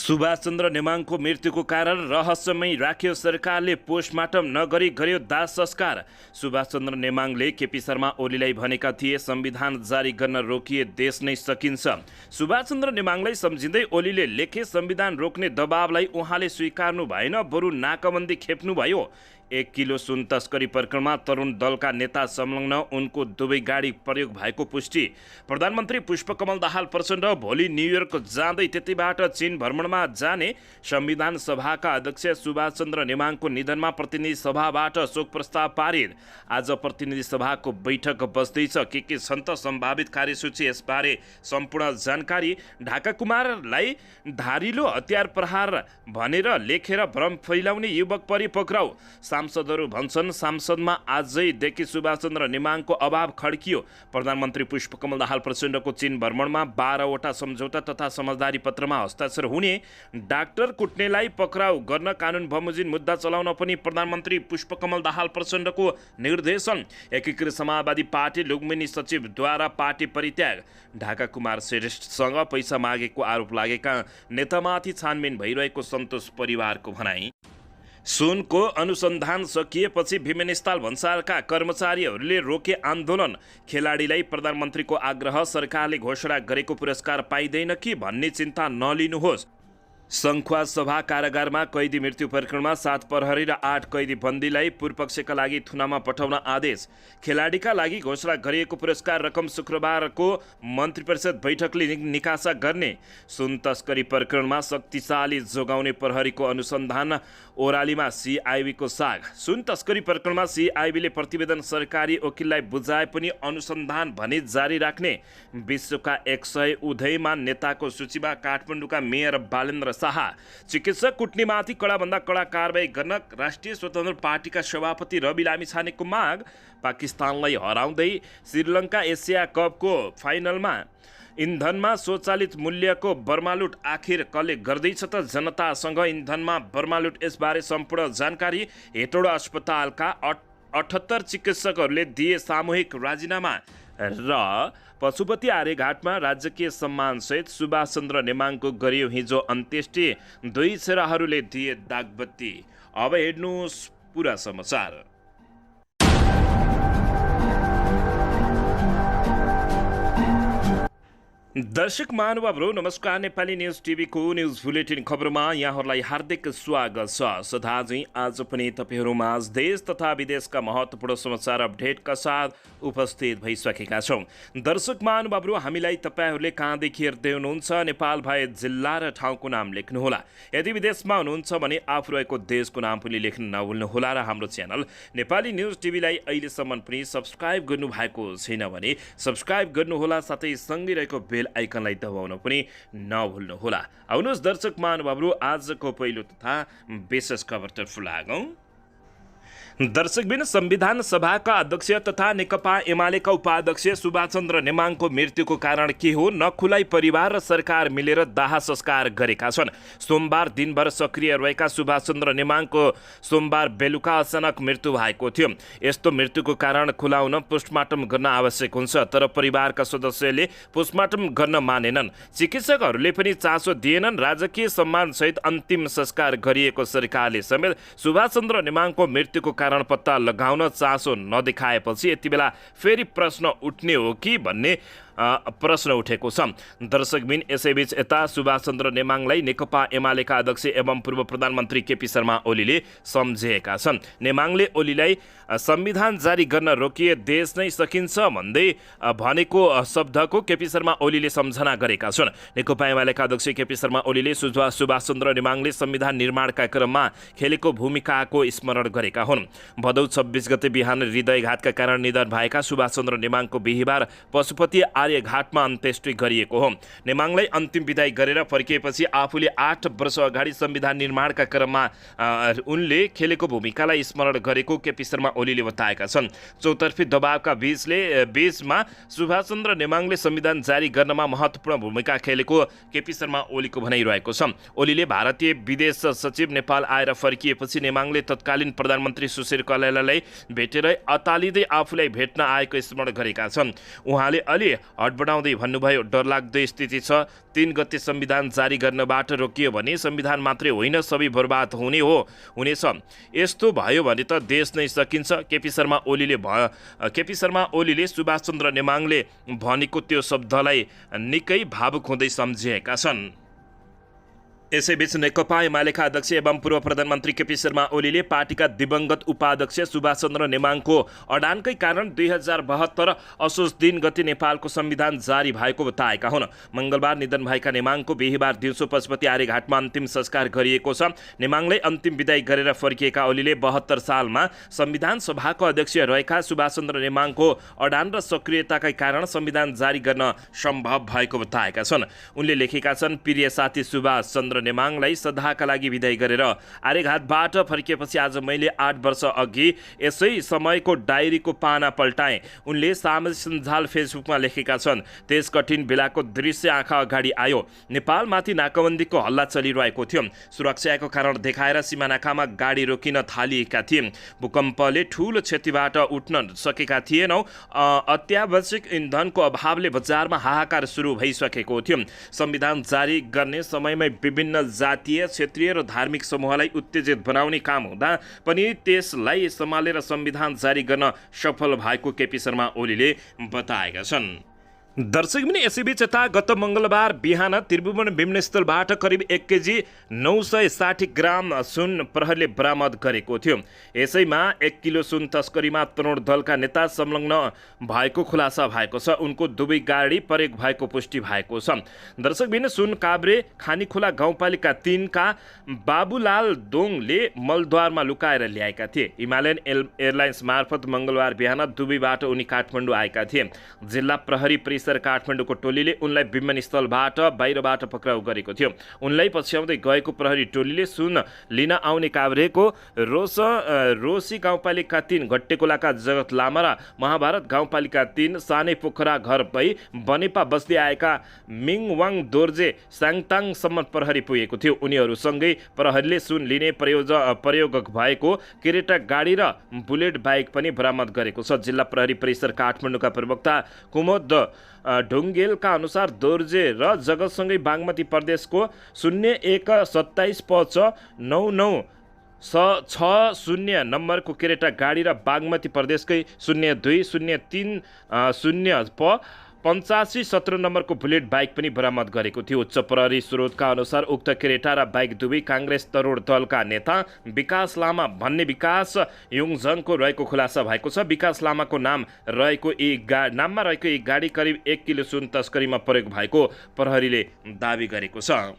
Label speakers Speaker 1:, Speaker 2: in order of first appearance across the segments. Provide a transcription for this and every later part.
Speaker 1: सुभाषचन्द्र नेमाङको मृत्युको कारण रहस्यमय राख्यो सरकारले, पोस्टमार्टम नगरी गर्यो दाह संस्कार। सुभाषचन्द्र नेमाङले केपी शर्मा ओलीलाई भनेका थिए संविधान जारी गर्न रोकिए देश नै सकिन्छ। सुभाषचन्द्र नेमाङलाई सम्झिँदै ओलीले लेखे संविधान रोक्ने दबावलाई उहाँले स्वीकार्नु भएन, बरु नाकाबन्दी खेप्नुभयो। 1 किलो सुन तस्करी प्रकरणमा तरुण दलका नेता संलग्न, उनको दुवै गाडी प्रयोग भएको पुष्टि। प्रधानमन्त्री पुष्पकमल दाहाल प्रचण्ड भोलि न्युयोर्क जाँदै त्यतिबाट चीन भ्रमणमा जाने। संविधान सभाका अध्यक्ष सुभाषचन्द्र नेमाङको निधनमा प्रतिनिधि सभाबाट शोक प्रस्ताव पारित। आज प्रतिनिधि सभाको बैठक बस्दैछ। के छन् त सम्भावित कार्यसूची, यसबारे सम्पूर्ण जानकारी। ढाका कुमारलाई धारिलो हतियार प्रहार भनेर लेखेर भ्रम फैलाउने युवक परि पक्राउ। सांसदहरू भन्छन् सांसदमा आजैदेखि सुभाषचन्द्र नेमाङको अभाव खड्कियो। प्रधानमन्त्री पुष्पकमल दाहाल प्रचण्डको चीन भ्रमणमा 12वटा सम्झौता तथा समझदारी पत्रमा हस्ताक्षर हुने। डाक्टर कुट्नेलाई पक्राउ गर्न कानुन बमोजिम मुद्दा चलाउन पनि प्रधानमन्त्री पुष्पकमल दाहाल प्रचण्डको निर्देशन। एकीकृत समाजवादी पार्टी लुम्बिनी सचिवद्वारा पार्टी परित्याग। ढाका कुमार श्रेष्ठसँग पैसा मागेको आरोप लागेका नेतामाथि छानबिन भइरहेको सन्तोष परिवारको भनाई। सुनको अनुसन्धान सकिएपछि विमानस्थल भन्सारका कर्मचारीहरूले रोके आन्दोलन। खेलाडीलाई प्रधानमन्त्रीको आग्रह, सरकारले घोषणा गरेको पुरस्कार पाइँदैन कि भन्ने चिन्ता नलिनुहोस्। सङ्खुवा सभा कारागारमा कैदी मृत्यु प्रकरणमा 7 प्रहरी र 8 कैदी बन्दीलाई पूर्वपक्षका लागि थुनामा पठाउन आदेश। खेलाडीका लागि घोषणा गरिएको पुरस्कार रकम शुक्रबारको मन्त्री परिषद बैठकले निकासा गर्ने। सुन तस्करी प्रकरणमा शक्तिशाली जोगाउने प्रहरीको अनुसन्धान। ओरालीमा सिआइबीको साग। सुन तस्करी प्रकरणमा सिआइबीले प्रतिवेदन सरकारी वकिललाई बुझाए पनि अनुसन्धान भने जारी राख्ने। विश्वका 100 उदयमान नेताको सूचीमा काठमाडौँका मेयर बालेन्द्र शाह। चिकित्सक कुट्नेमाथि कडाभन्दा कडा कारबाही गर्न राष्ट्रिय स्वतन्त्र पार्टीका सभापति रवि लामिछानेको माग। पाकिस्तानलाई हराउँदै श्रीलङ्का एसिया कपको फाइनलमा। इन्धनमा स्वचालित मूल्यको बर्मालुट आखिर कसले गर्दैछ त जनतासँग इन्धनमा बर्मालुट, यसबारे सम्पूर्ण जानकारी। हेटौडा अस्पतालका 78 चिकित्सकहरूले दिए सामूहिक राजीनामा। र पशुपति आर्यघाटमा राजकीय सम्मानसहित सुभाषचन्द्र नेमाङको गरियो हिजो अन्त्येष्टि। 2 छोराहरूले दिए दागबत्ती। अब हेर्नुहोस् पुरा समाचार। दर्शक महानुभावहरू नमस्कार। नेपाली न्युज टिभीको न्युज बुलेटिन खबरमा यहाँहरूलाई हार्दिक स्वागत छ। सदाझै आज पनि तपाईँहरूमाझ देश तथा विदेशका महत्त्वपूर्ण समाचार अपडेटका साथ उपस्थित भइसकेका छौँ। दर्शक महानुभावहरू, हामीलाई तपाईँहरूले कहाँदेखि हेर्दै हुनुहुन्छ, नेपाल भए जिल्ला र ठाउँको नाम लेख्नुहोला। यदि विदेशमा हुनुहुन्छ भने आफू रहेको देशको नाम पनि लेख्न नभुल्नुहोला। र हाम्रो च्यानल नेपाली न्युज टिभीलाई अहिलेसम्म पनि सब्सक्राइब गर्नुभएको छैन भने सब्सक्राइब गर्नुहोला, साथै सँगै रहेको बेल आइकनलाई दबाउन पनि नभुल्नुहोला। आउनुहोस् दर्शक महानुभावहरू, आजको पहिलो तथा विशेष खबरतर्फ लागौँ। दर्शकबिन, संविधान सभाका अध्यक्ष तथा नेकपा एमालेका उपाध्यक्ष सुभाषचन्द्र नेमाङको मृत्युको कारण के हो, नखुलाई परिवार र सरकार मिलेर दाह संस्कार गरेका छन्। सोमबार दिनभर सक्रिय रहेका सुभाषचन्द्र नेमाङको सोमबार बेलुका अचानक मृत्यु भएको थियो। यस्तो मृत्युको कारण खुलाउन पोस्टमार्टम गर्न आवश्यक हुन्छ, तर परिवारका सदस्यले पोस्टमार्टम गर्न मानेनन्। चिकित्सकहरूले पनि चासो दिएनन्। राजकीय सम्मानसहित अन्तिम संस्कार गरिएको सरकारले समेत सुभाषचन्द्र नेमाङको मृत्युको कारण पत्ता लगाउन चासो नदेखाएपछि यति बेला फेरि प्रश्न उठ्ने हो कि भन्ने प्रश्न उठेको छ। दर्शकबिन, यसैबीच यता सुभाषचन्द्र नेमाङलाई नेकपा एमालेका अध्यक्ष एवं पूर्व प्रधानमन्त्री केपी शर्मा ओलीले सम्झेका छन्। नेमाङले ओलीलाई संविधान जारी गर्न रोकिए देश नै सकिन्छ भन्दै भनेको शब्दको केपी शर्मा ओलीले सम्झना गरेका छन्। नेकपा एमालेका अध्यक्ष केपी शर्मा ओलीले सुभाषचन्द्र नेमाङले संविधान निर्माणका क्रममा खेलेको भूमिकाको स्मरण गरेका हुन्। भदौ 26 गते बिहान हृदयघातका कारण निधन भएका सुभाषचन्द्र नेमाङको बिहिबार पशुपति आर्यघाटमा अन्त्येष्टि गरिएको हो। नेमाङलाई अन्तिम विदाई गरेर फर्किएपछि आफूले 8 वर्ष अगाडि संविधान निर्माणका क्रममा उनले खेलेको भूमिकालाई स्मरण गरेको केपी शर्मा ओलीले बताएका छन्। चौतर्फी दबावका बीचमा सुभाषचन्द्र नेमाङले संविधान जारी गर्नमा महत्त्वपूर्ण भूमिका खेलेको केपी शर्मा ओलीको भनाइरहेको छ। ओलीले भारतीय विदेश सचिव नेपाल आएर फर्किएपछि नेमाङले तत्कालीन प्रधानमन्त्री सुशील कलेलालाई भेटेर अतालिँदै आफूलाई भेट्न आएको स्मरण गरेका छन्। उहाँले अलि हडबडाउँदै भन्नुभयो, डरलाग्दो स्थिति छ। 3 गते संविधान जारी गर्नबाट रोकियो भने संविधान मात्रै होइन सबै बर्बाद हुनेछ। यस्तो भयो भने त देश नै सकिन्छ। केपी शर्मा ओलीले सुभाष चन्द्र नेमाङले भनेको त्यो शब्दलाई निकै भावुक हुँदै सम्झिएका छन्। यसैबीच नेकपा एमालेका अध्यक्ष एवं पूर्व प्रधानमन्त्री केपी शर्मा ओलीले पार्टीका दिवंगत उपाध्यक्ष सुभाष चन्द्र नेमाङको अडानकै कारण 2072 असोज 3 गते नेपालको संविधान जारी भएको बताएका हुन्। मंगलबार निधन भएका नेमाङको बिहीबार दिउँसो पशुपति आर्यघाटमा अन्तिम संस्कार गरिएको छ। नेमाङलाई अन्तिम विदाई गरेर फर्किएका ओलीले 72 सालमा संविधान सभाको अध्यक्ष रहेका सुभाष चन्द्र नेमाङको अडान र सक्रियताकै कारण संविधान जारी गर्न सम्भव भएको बताएका छन्। उनले लेखेका छन्, प्रिय साथी सुभाष चन्द्र नेमाङलाई सदाका लागि विदाई गरेर आर्यघाटबाट फर्किएपछि आज मैले 8 वर्ष अघि यसै समयको डायरीको पाना पल्टाएँ। उनले सामाजिक सञ्जाल फेसबुकमा लेखेका छन्, त्यस कठिन बेलाको दृश्य आँखा अगाडि आयो। नेपालमाथि नाकाबन्दीको हल्ला चलिरहेको थियो। सुरक्षाको कारण देखाएर सीमानाकामा गाडी रोकिन थालिएका थिए। भूकम्पले ठूलो क्षतिबाट उठ्न सकेका थिएनौँ। अत्यावश्यक इन्धनको अभावले बजारमा हाहाकार सुरु भइसकेको थियो। संविधान जारी गर्ने समयमै विभिन्न जातीय, क्षेत्रीय र धार्मिक समूहलाई उत्तेजित बनाउने काम हुँदा पनि त्यसलाई सम्हालेर संविधान जारी गर्न सफल भएको केपी शर्मा ओलीले बताएका छन्। दर्शक पनि यसैबीच यता गत मंगलबार बिहान त्रिभुवन विमानस्थलबाट करिब 1 केजी 960 ग्राम सुन प्रहरीले बरामद गरेको थियो। यसैमा 1 किलो सुन तस्करीमा तरुण दलका नेता संलग्न भएको खुलासा भएको छ। उनको दुवै गाडी प्रयोग भएको पुष्टि भएको छ। दर्शक बिन सुन काभ्रे खानीखोला गाउँपालिका 3 का बाबुलाल दोङले मलद्वारमा लुकाएर ल्याएका थिए। हिमालयन एयरलाइन्स मार्फत मंगलबार बिहान दुबईबाट उनी काठमाडौँ आएका थिए। जिल्ला प्रहरी परिसर काठमाडौँको टोलीले उनलाई विमानस्थलबाट बाहिरबाट पक्राउ गरेको थियो। उनलाई पछ्याउँदै गएको प्रहरी टोलीले सुन लिन आउने काभ्रेको रोसी गाउँपालिका 3, घट्टेकोलाका जगत लामा र महाभारत गाउँपालिका 3 सानै पोखरा घर भई बनेपा बस्दै आएका मिङवाङ दोर्जे साङताङसम्म प्रहरी पुगेको थियो। उनीहरूसँगै प्रहरीले सुन लिने प्रयोग भएको क्रेटा गाडी र बुलेट बाइक पनि बरामद गरेको छ। जिल्ला प्रहरी परिसर काठमाडौँका प्रवक्ता कुमोद ढुङ्गेलका अनुसार दोर्जे र जगतसँगै बागमती प्रदेशको 01/57/9960 नम्बरको क्रेटा गाडी र बागमती प्रदेशकै 02/03/85/17 नम्बरको बुलेट बाइक पनि बरामद गरेको थियो। उच्च प्रहरी स्रोतका अनुसार उक्त क्रेटा र बाइक दुवै काङ्ग्रेस तरुण दलका नेता विकास लामा भन्ने विकास युङजङको रहेको खुलासा भएको छ। विकास लामाको नाममा रहेको एक गाडी करिब 1 किलो सुन तस्करीमा प्रयोग भएको प्रहरीले दावी गरेको छ।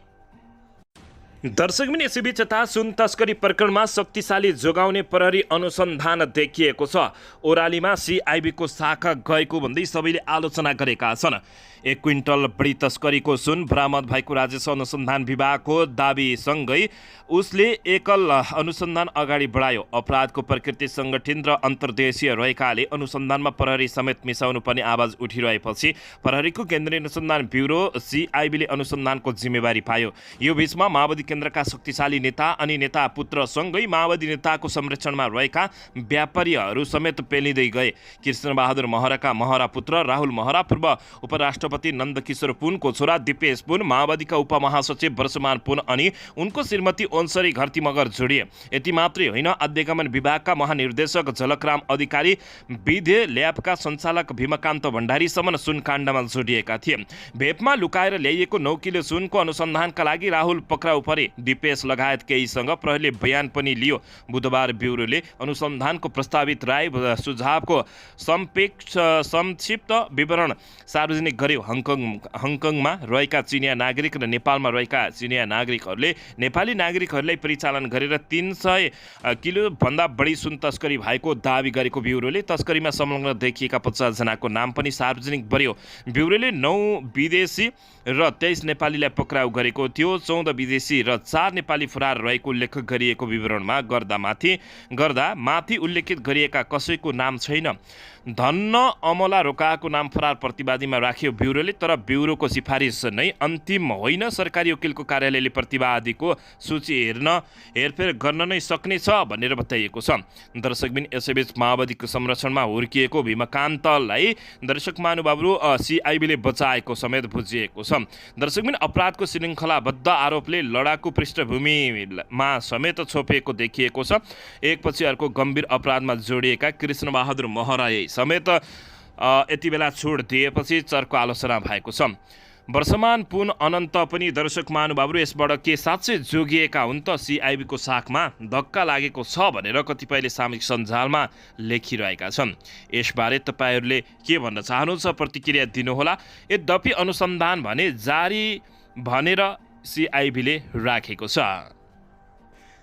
Speaker 1: दर्शक पनि यसैबीच यता सुन तस्करी प्रकरणमा शक्तिशाली जोगाउने प्रहरी अनुसन्धान देखिएको छ। ओरालीमा सिआइबीको शाखा गएको भन्दै सबैले आलोचना गरेका छन्। 1 क्विन्टल बढी तस्करीको सुन बरामद भएको राजस्व अनुसन्धान विभागको दाबीसँगै उसले एकल अनुसन्धान अगाडि बढायो। अपराधको प्रकृति सङ्गठित र अन्तर्देशीय रहेकाले अनुसन्धानमा प्रहरी समेत मिसाउनु पर्ने आवाज उठिरहेपछि प्रहरीको केन्द्रीय अनुसन्धान ब्युरो सिआइबीले अनुसन्धानको जिम्मेवारी पायो। यो बीचमा माओवादी केन्द्रका शक्तिशाली नेता अनि नेता पुत्रसँगै माओवादी नेताको संरक्षणमा रहेका व्यापारीहरू समेत पेलिँदै गए। कृष्णबहादुर महराका महरा पुत्र राहुल महरा, पूर्व उपराष्ट्रपति नन्दकिशोर पुनको छोरा दिपेश पुन, माओवादीका उपमहासचिव वर्षमान पुन अनि उनको श्रीमती ओन्सरी घरती मगर जोडिए। यति मात्रै होइन, आद्यगमन विभागका महानिर्देशक झलकराम अधिकारी, विधे ल्याबका सञ्चालक भीमकान्त भण्डारीसम्म सुनकाण्डमा जोडिएका थिए। भेपमा लुकाएर ल्याइएको 9 किलो सुनको अनुसन्धानका लागि राहुल पक्राउ परे। दिपेश लगायत केहीसँग प्रहरीले बयान पनि लियो। बुधबार ब्युरोले अनुसन्धानको प्रस्तावित राय सुझावको संक्षिप्त विवरण सार्वजनिक गर्यो। हङकङमा रहेका चिनिया नागरिक र नेपालमा रहेका चिनिया नागरिकहरूले नेपाली नागरिकहरूलाई परिचालन गरेर 300 किलो भन्दा बढी सुन तस्करी भएको दावी गरेको ब्युरोले तस्करीमा संलग्न देखिएका 50 जनाको नाम पनि सार्वजनिक गर्यो। ब्युरोले 9 विदेशी र 23 नेपालीलाई पक्राउ गरेको थियो। 14 विदेशी र 4 नेपाली फरार रहेको उल्लेख गरिएको विवरणमा गर्दा माथि उल्लेखित गरिएका कसैको नाम छैन। धन्न अमला रोकाको नाम फरार प्रतिवादीमा राखियो ब्युरोले, तर ब्युरोको सिफारिस नै अन्तिम होइन। सरकारी वकिलको कार्यालयले प्रतिवादीको सूची हेरफेर गर्न नै सक्नेछ भनेर बताइएको छ। दर्शकबिन यसैबीच माओवादीको संरक्षणमा हुर्किएको भीमकान्तलाई दर्शक महानुभावहरू सिआइबीले बचाएको समेत बुझिएको छ। दर्शकबिन अपराधको श्रृङ्खलाबद्ध आरोपले लडाकु पृष्ठभूमिमा समेत छोपिएको देखिएको छ। एकपछि अर्को गम्भीर अपराधमा जोडिएका कृष्णबहादुर महराई समेत यति बेला छुट दिएपछि चर्को आलोचना भएको छ। वर्षमान पुन अनन्त पनि दर्शक महानुभावहरू यसबाट के साँच्चै जोगिएका हुन् त, सिआइबीको साखमा धक्का लागेको छ भनेर कतिपयले सामाजिक सञ्जालमा लेखिरहेका छन्। यसबारे तपाईँहरूले के भन्न चाहनुहुन्छ, प्रतिक्रिया दिनुहोला। यद्यपि अनुसन्धान भने जारी भनेर सिआइबीले राखेको छ।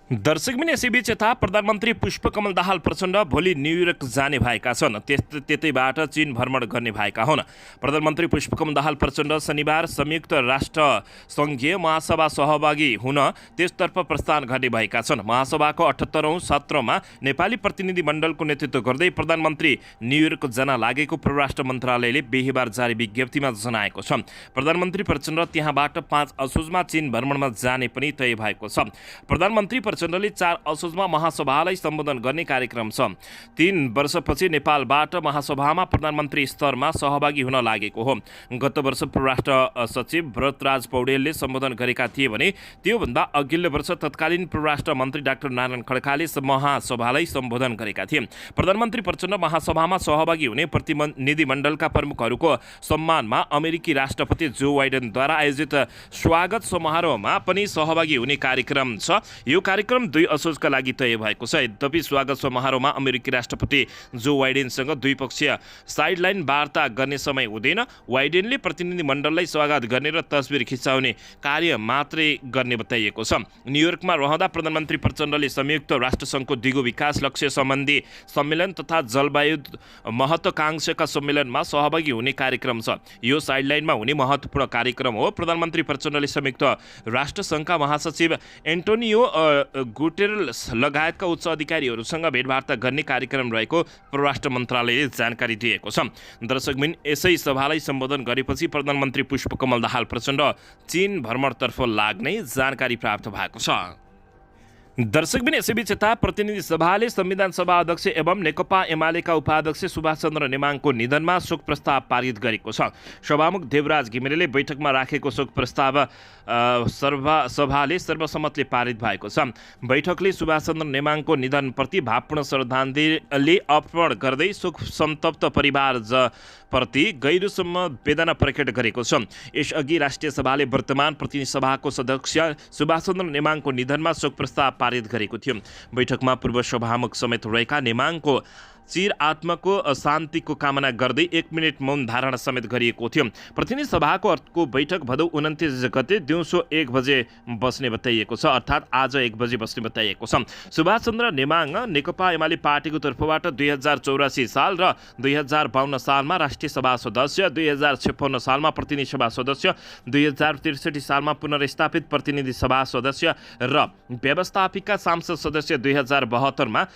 Speaker 1: दर्शकबिन यसैबीच यता प्रधानमन्त्री पुष्पकमल दाहाल प्रचण्ड भोलि न्युयोर्क जाने भएका छन्। त्यतैबाट चीन भ्रमण गर्ने भएका हुन्। प्रधानमन्त्री पुष्पकमल दाहाल प्रचण्ड शनिबार संयुक्त राष्ट्र सङ्घीय महासभा सहभागी हुन त्यसतर्फ प्रस्थान गर्ने भएका छन्। महासभाको 78औं सत्रमा नेपाली प्रतिनिधि मण्डलको नेतृत्व गर्दै प्रधानमन्त्री न्युयोर्क जान लागेको परराष्ट्र मन्त्रालयले बिहीबार जारी विज्ञप्तिमा जनाएको छ। प्रधानमन्त्री प्रचण्ड त्यहाँबाट 5 असोजमा चीन भ्रमणमा जाने पनि तय भएको छ। प्रधानमन्त्री प्रचण्डले 4 असोजमा महासभालाई सम्बोधन गर्ने कार्यक्रम छ। 3 वर्षपछि नेपालबाट महासभामा प्रधानमन्त्री स्तरमा सहभागी हुन लागेको हो। गत वर्ष परराष्ट्र सचिव व्रतराज पौडेलले सम्बोधन गरेका थिए भने त्योभन्दा अघिल्लो वर्ष तत्कालीन परराष्ट्र मन्त्री डाक्टर नारायण खड्काले महासभालाई सम्बोधन गरेका थिए। प्रधानमन्त्री प्रचण्ड महासभामा सहभागी हुने प्रतिनिधिमण्डलका प्रमुखहरूको सम्मानमा अमेरिकी राष्ट्रपति जो बाइडेनद्वारा आयोजित स्वागत समारोहमा पनि सहभागी हुने कार्यक्रम छ। यो कार्यक्रम 2 असोजका लागि तय भएको छ। यद्यपि स्वागत समारोहमा अमेरिकी राष्ट्रपति जो बाइडेनसँग द्विपक्षीय साइडलाइन वार्ता गर्ने समय हुँदैन। बाइडेनले प्रतिनिधिमण्डललाई स्वागत गर्ने र तस्बिर खिचाउने कार्य मात्रै गर्ने बताइएको छ। न्युयोर्कमा रहँदा प्रधानमन्त्री प्रचण्डले संयुक्त राष्ट्रसङ्घको दिगो विकास लक्ष्य सम्बन्धी सम्मेलन तथा जलवायु महत्त्वाकांक्षाका सम्मेलनमा सहभागी हुने कार्यक्रम छ। यो साइडलाइनमा हुने महत्त्वपूर्ण कार्यक्रम हो। प्रधानमन्त्री प्रचण्डले संयुक्त राष्ट्रसङ्घका महासचिव एन्टोनियो गुटेरस लगायतका उच्च अधिकारीहरूसँग भेटवार्ता गर्ने कार्यक्रम रहेको परराष्ट्र मन्त्रालयले जानकारी दिएको छ। दर्शकबिन यसै सभालाई सम्बोधन गरेपछि प्रधानमन्त्री पुष्पकमल दाहाल प्रचण्ड चीन भ्रमणतर्फ लाग्ने जानकारी प्राप्त भएको छ। दर्शकबिन यसैबीच यता प्रतिनिधि सभाले संविधान सभा अध्यक्ष एवं नेकपा एमालेका उपाध्यक्ष सुभाषचन्द्र नेमाङको निधनमा शोक प्रस्ताव पारित गरेको छ। सभामुख देवराज घिमिरेले बैठकमा राखेको शोक प्रस्ताव सभाले सर्वसम्मतले पारित भएको छ। बैठकले सुभाषचन्द्र नेमाङको निधनप्रति भावपूर्ण श्रद्धाञ्जली अर्पण गर्दै शोक सन्तप्त परिवार प्रति गहिरो संवेदना प्रकट गरेको छ। यसअघि राष्ट्रिय सभाले वर्तमान प्रतिनिधि सभाको सदस्य सुभाषचन्द्र नेमाङको निधनमा शोक प्रस्ताव पारित गरेको थियो। बैठकमा पूर्व सभामुख समेत रहेका नेमाङको चिर आत्माको शान्तिको कामना गर्दै 1 मिनट मौन धारणा समेत गरिएको थियो। प्रतिनिधि सभाको अर्को बैठक भदौ 29 गते दिउँसो 1 बजे बस्ने बताइएको छ, अर्थात् आज 1 बजे बस्ने बताइएको छ। सुभाषचन्द्र नेमाङ नेकपा एमाले पार्टीको तर्फबाट 2084 साल र 2052 सालमा राष्ट्रिय सभा सदस्य, 2056 सालमा प्रतिनिधि सभा सदस्य, 2063 सालमा पुनर्स्थापित प्रतिनिधि सभा सदस्य र व्यवस्थापिका सांसद सदस्य, 2072 मा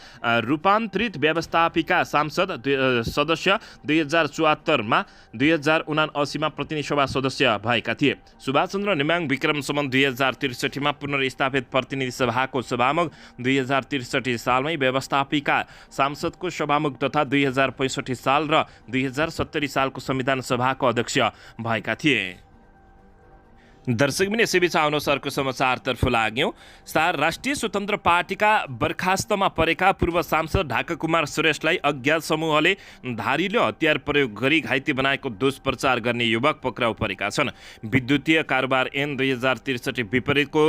Speaker 1: रूपान्तरित व्यवस्थापिका सांसद सदस्य, 2074 मा 2079 मा प्रतिनिधि सभा सदस्य भएका थिए। सुभाषचन्द्र नेमाङ विक्रम सम्वत 2063 मा पुनर्स्थापित प्रतिनिधि सभाको सभामुख, 2063 सालमै व्यवस्थापिका सांसदको सभामुख तथा 2065 साल र 2070 सालको संविधान सभाको अध्यक्ष भएका थिए। दर्शकबिन यसैबीच आउनुहोस् अर्को समाचारतर्फ लाग्यौँ। राष्ट्रिय स्वतन्त्र पार्टीका बर्खास्तमा परेका पूर्व सांसद ढाका कुमार श्रेष्ठलाई अज्ञात समूहले धारिलो हतियार प्रयोग गरी घाइते बनाएको दुष्प्रचार गर्ने युवक पक्राउ परेका छन्। विद्युतीय कारोबार ऐन 2063 विपरीतको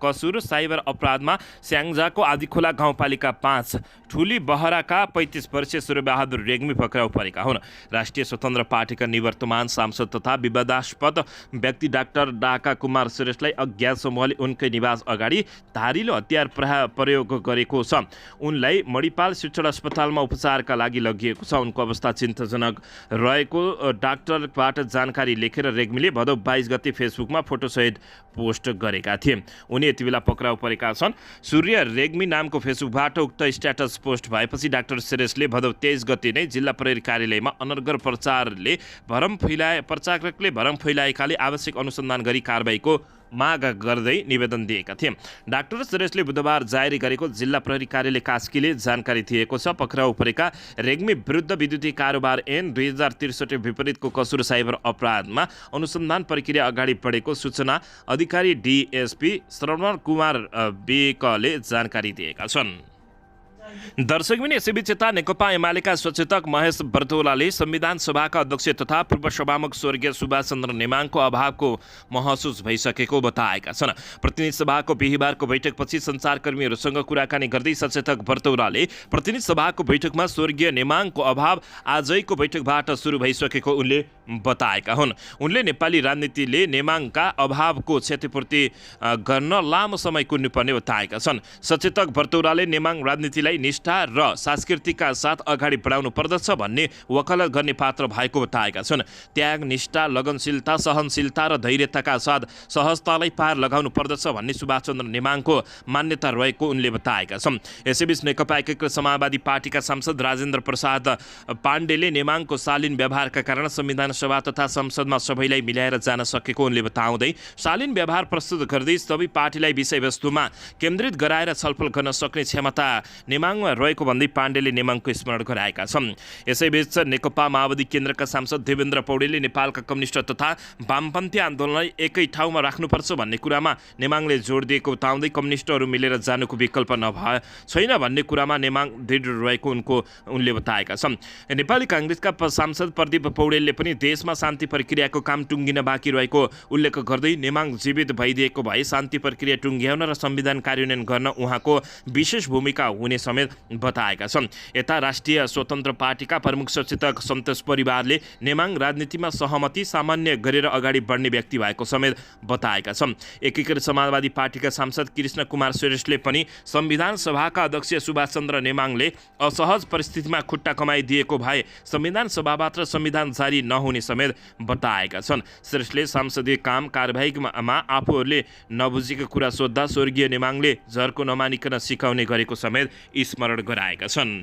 Speaker 1: कसुर साइबर अपराधमा स्याङ्जाको आदिखोला गाउँपालिका 5 ठुली बहराका 35 वर्षीय सूर्यबहादुर रेग्मी पक्राउ परेका हुन्। राष्ट्रिय स्वतन्त्र पार्टीका निवर्तमान सांसद तथा विवादास्पद व्यक्ति डाक्टर डाक्टर डाका कुमार श्रेष्ठलाई अज्ञात समूहले उनकै निवास अगाडि धारिलो हतियार प्रयोग गरेको छ। उनलाई मणिपाल शिक्षण अस्पतालमा उपचारका लागि लगिएको छ। उनको अवस्था चिन्ताजनक रहेको डाक्टरबाट जानकारी लेखेर रेग्मीले भदौ 22 गते फेसबुकमा फोटोसहित पोस्ट गरेका थिए। उनी यति बेला पक्राउ परेका छन्। सूर्य रेग्मी नामको फेसबुकबाट उक्त स्ट्याटस पोस्ट भएपछि डाक्टर श्रेष्ठले भदौ 23 गते नै जिल्ला प्रहरी कार्यालयमा अनर्गल प्रचारकले भरम फैलाएकाले आवश्यक अनुसन्धान गरी कारबाहीको माग गर्दै निवेदन दिएका थिए। डाक्टर श्रेष्ठले बुधबार जारी गरेको जिल्ला प्रहरी कार्यालय कास्कीले जानकारी दिएको छ। पक्राउ परेका रेग्मी विरुद्ध विद्युतीय कारोबार ऐन 2063 विपरीतको कसुर साइबर अपराधमा अनुसन्धान प्रक्रिया अगाडि बढेको सूचना अधिकारी डिएसपी श्रवण कुमार बेकले जानकारी दिएका छन्। दर्शकबिन यसैबीच यता नेकपा एमालेका सचेतक महेश बर्तौलाले संविधान सभाका अध्यक्ष तथा पूर्व सभामुख स्वर्गीय सुभाष चन्द्र नेमाङको अभावको महसुस भइसकेको बताएका छन्। प्रतिनिधि सभाको बिहीबारको बैठकपछि सञ्चारकर्मीहरूसँग कुराकानी गर्दै सचेतक बर्तौलाले प्रतिनिधि सभाको बैठकमा स्वर्गीय नेमाङको अभाव आजैको बैठकबाट सुरु भइसकेको उनले बताएका हुन्। उनले नेपाली राजनीतिले नेमाङका अभावको क्षतिपूर्ति गर्न लामो समय कुर्नुपर्ने बताएका छन्। सचेतक बर्तौलाले नेमाङ राजनीतिलाई निष्ठा र सांस्कृतिकका साथ अगाडि बढाउनु पर्दछ भन्ने वकालत गर्ने पात्र भएको बताएका छन्। त्याग, निष्ठा, लगनशीलता, सहनशीलता र धैर्यताका साथ सहजतालाई पार लगाउनु पर्दछ भन्ने सुभाष चन्द्र नेमाङको मान्यता रहेको उनले बताएका छन्। यसैबीच नेकपा एकीकृत समाजवादी पार्टीका सांसद राजेन्द्र प्रसाद पाण्डेले नेमाङको शालीन व्यवहारका कारण संविधान सभा तथा संसदमा सबैलाई मिलाएर जान सकेको उनले बताउँदै शालीन व्यवहार प्रस्तुत गर्दै सबै पार्टीलाई विषयवस्तुमा केन्द्रित गराएर छलफल गर्न सक्ने क्षमता नेमाङमा रहेको भन्दै पाण्डेले नेमाङको स्मरण गराएका छन्। यसैबीच नेकपा माओवादी केन्द्रका सांसद देवेन्द्र पौडेलले नेपालका कम्युनिस्ट तथा वामपन्थी आन्दोलनलाई एकै ठाउँमा राख्नुपर्छ भन्ने कुरामा नेमाङले जोड दिएको बताउँदै कम्युनिस्टहरू मिलेर जानुको विकल्प छैन भन्ने कुरामा नेमाङ दृढ रहेको उनले बताएका छन्। नेपाली काङ्ग्रेसका सांसद प्रदीप पौडेलले पनि देशमा शान्ति प्रक्रियाको काम टुङ्गिन बाँकी रहेको उल्लेख गर्दै नेमाङ जीवित भइदिएको भए शान्ति प्रक्रिया टुङ्ग्याउन र संविधान कार्यान्वयन गर्न उहाँको विशेष भूमिका हुने समेत बताएका छन्। यता राष्ट्रिय स्वतन्त्र पार्टीका प्रमुख सचेतक सन्तोष परिवारले नेमाङ राजनीतिमा सहमति सामान्य गरेर अगाडि बढ्ने व्यक्ति भएको समेत बताएका छन्। एकीकृत समाजवादी पार्टीका सांसद कृष्ण कुमार श्रेष्ठले पनि संविधान सभाका अध्यक्ष सुभाष चन्द्र नेमाङले असहज परिस्थितिमा खुट्टा कमाइदिएको भए संविधान सभाबाट संविधान जारी नहुने समेत बताएका छन्। श्रेष्ठले संसदीय काम कारबाहीमा आफूहरूले नबुझेको कुरा सोद्धा स्वर्गीय नेमाङले झर्को नमानिकन सिकाउने गरेको समेत स्मरण गराएका छन्।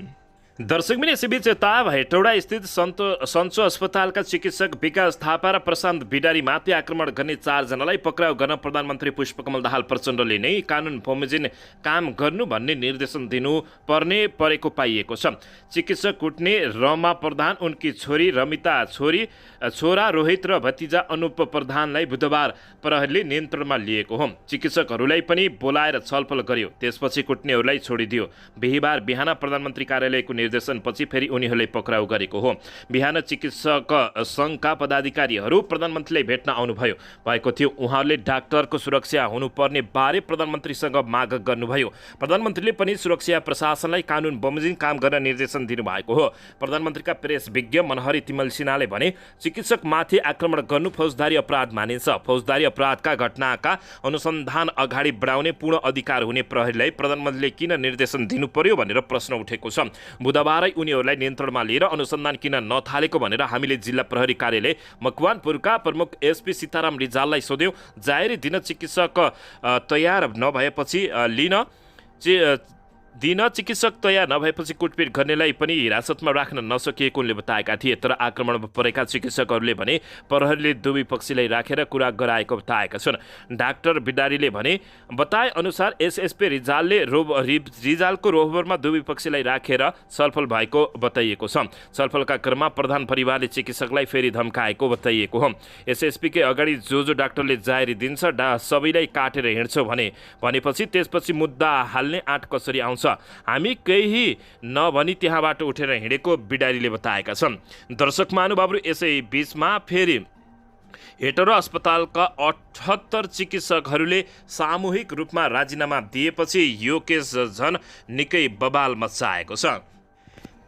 Speaker 1: दर्शकबिन यसैबीच यता हेटौडा स्थित सन्चो अस्पतालका चिकित्सक विकास थापा र प्रशान्त बिडारीमाथि आक्रमण गर्ने 4 जनालाई पक्राउ गर्न प्रधानमन्त्री पुष्पकमल दाहाल प्रचण्डले नै कानुन बमोजिम काम गर्नु भन्ने निर्देशन दिनु परेको पाइएको छ। चिकित्सक कुट्ने रमा प्रधान, उनकी छोरी रमिता, छोरा रोहित र भतिजा अनुप प्रधानलाई बुधबार प्रहरीले नियन्त्रणमा लिएको हो। चिकित्सकहरूलाई पनि बोलाएर छलफल गर्यो, त्यसपछि कुट्नेहरूलाई छोडिदियो। बिहीबार बिहान प्रधानमन्त्री कार्यालयको निर्देशनपछि फेरि उनीहरूलाई पक्राउ गरेको हो। बिहान चिकित्सक सङ्घका पदाधिकारीहरू प्रधानमन्त्रीलाई भेट्न आउनुभयो भएको थियो। उहाँहरूले डाक्टरको सुरक्षा हुनुपर्ने बारे प्रधानमन्त्रीसँग माग गर्नुभयो। प्रधानमन्त्रीले पनि सुरक्षा प्रशासनलाई कानुन बमोजिम काम गर्न निर्देशन दिनुभएको हो। प्रधानमन्त्रीका प्रेस विज्ञ मनहरी तिमल सिन्हाले भने चिकित्सकमाथि आक्रमण गर्नु फौजदारी अपराध मानिन्छ। फौजदारी अपराधका घटनाका अनुसन्धान अगाडि बढाउने पूर्ण अधिकार हुने प्रहरीलाई प्रधानमन्त्रीले किन निर्देशन दिनु पर्यो भनेर प्रश्न उठेको छ। बुधबारै उनीहरूलाई नियन्त्रणमा लिएर अनुसन्धान किन नथालेको भनेर हामीले जिल्ला प्रहरी कार्यालय मकवानपुरका प्रमुख एसपी सीताराम रिजाललाई सोध्यौँ। जाहेरी दिन चिकित्सक तयार नभएपछि चिकित्सक तयार नभएपछि कुटपिट गर्नेलाई पनि हिरासतमा राख्न नसकिएको उनले बताएका थिए। तर आक्रमण परेका चिकित्सकहरूले भने प्रहरीले दुवै पक्षलाई राखेर कुरा गराएको बताएका छन्। डाक्टर बिडारीले भने बताए अनुसार एसएसपी रिजालको रोहबरमा दुवै पक्षलाई राखेर छलफल भएको बताइएको छ। छलफलका क्रममा प्रधान परिवारले चिकित्सकलाई फेरि धम्काएको बताइएको हो। एसएसपीकै अगाडि जो डाक्टरले जाहेरी दिन्छ सबैलाई काटेर हिँड्छौ भनेपछि त्यसपछि मुद्दा हाल्ने आँट कसरी आउँछ? हामी केही नभनी त्यहाँबाट उठेर हिँडेको बिडारीले बताएका छन्। दर्शक महानुभावहरू, यसै बीचमा फेरि हेटौडा अस्पतालका 78 चिकित्सकहरूले सामूहिक रूपमा राजीनामा दिएपछि यो केस झन निकै बवाल मचाएको छ।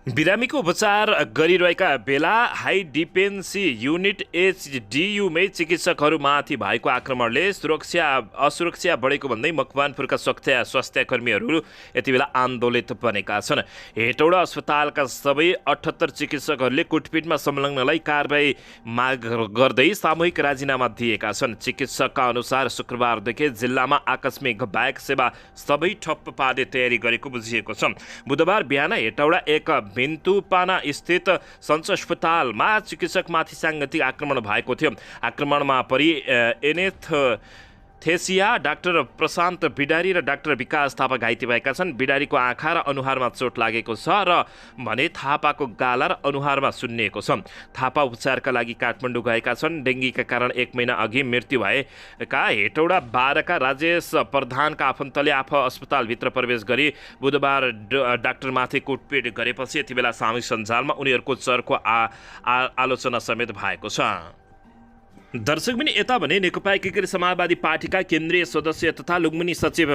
Speaker 1: बिरामीको उपचार गरिरहेका बेला हाई डिपेन्सी युनिट एचडियुमै चिकित्सकहरूमाथि भएको आक्रमणले असुरक्षा बढेको भन्दै मकवानपुरका स्वास्थ्यकर्मीहरू यति बेला आन्दोलित बनेका छन्। हेटौडा अस्पतालका सबै 78 चिकित्सकहरूले कुटपिटमा संलग्नलाई कारबाही माग गर्दै सामूहिक राजीनामा दिएका छन्। चिकित्सकका अनुसार शुक्रबारदेखि जिल्लामा आकस्मिक बाहेक सेवा सबै ठप्प पार्ने तयारी गरेको बुझिएको छ। बुधबार बिहान हेटौडा एक भिन्तुपाना स्थित सञ्च अस्पतालमा चिकित्सकमाथि साङ्गतिक आक्रमण भएको थियो। आक्रमणमा परि एनेस्थेसिया डाक्टर प्रशान्त बिडारी र डाक्टर विकास थापा घाइते भएका छन्। बिडारीको आँखा र अनुहारमा चोट लागेको छ र भने थापाको गाला र अनुहारमा सुन्निएको छ। थापा उपचारका लागि काठमाडौँ गएका छन्। डेङ्गीका कारण 1 महिना अघि मृत्यु भएका हेटौडा 12 का राजेश प्रधानका आफन्तले अस्पतालभित्र प्रवेश गरी बुधबार डाक्टरमाथि कुटपिट गरेपछि यति बेला सामाजिक सञ्जालमा उनीहरूको चर्को आलोचना समेत भएको छ। दर्शकबिन यता भने नेकपा एकीकृत समाजवादी पार्टीका केन्द्रीय सदस्य तथा लुम्बिनी सचिव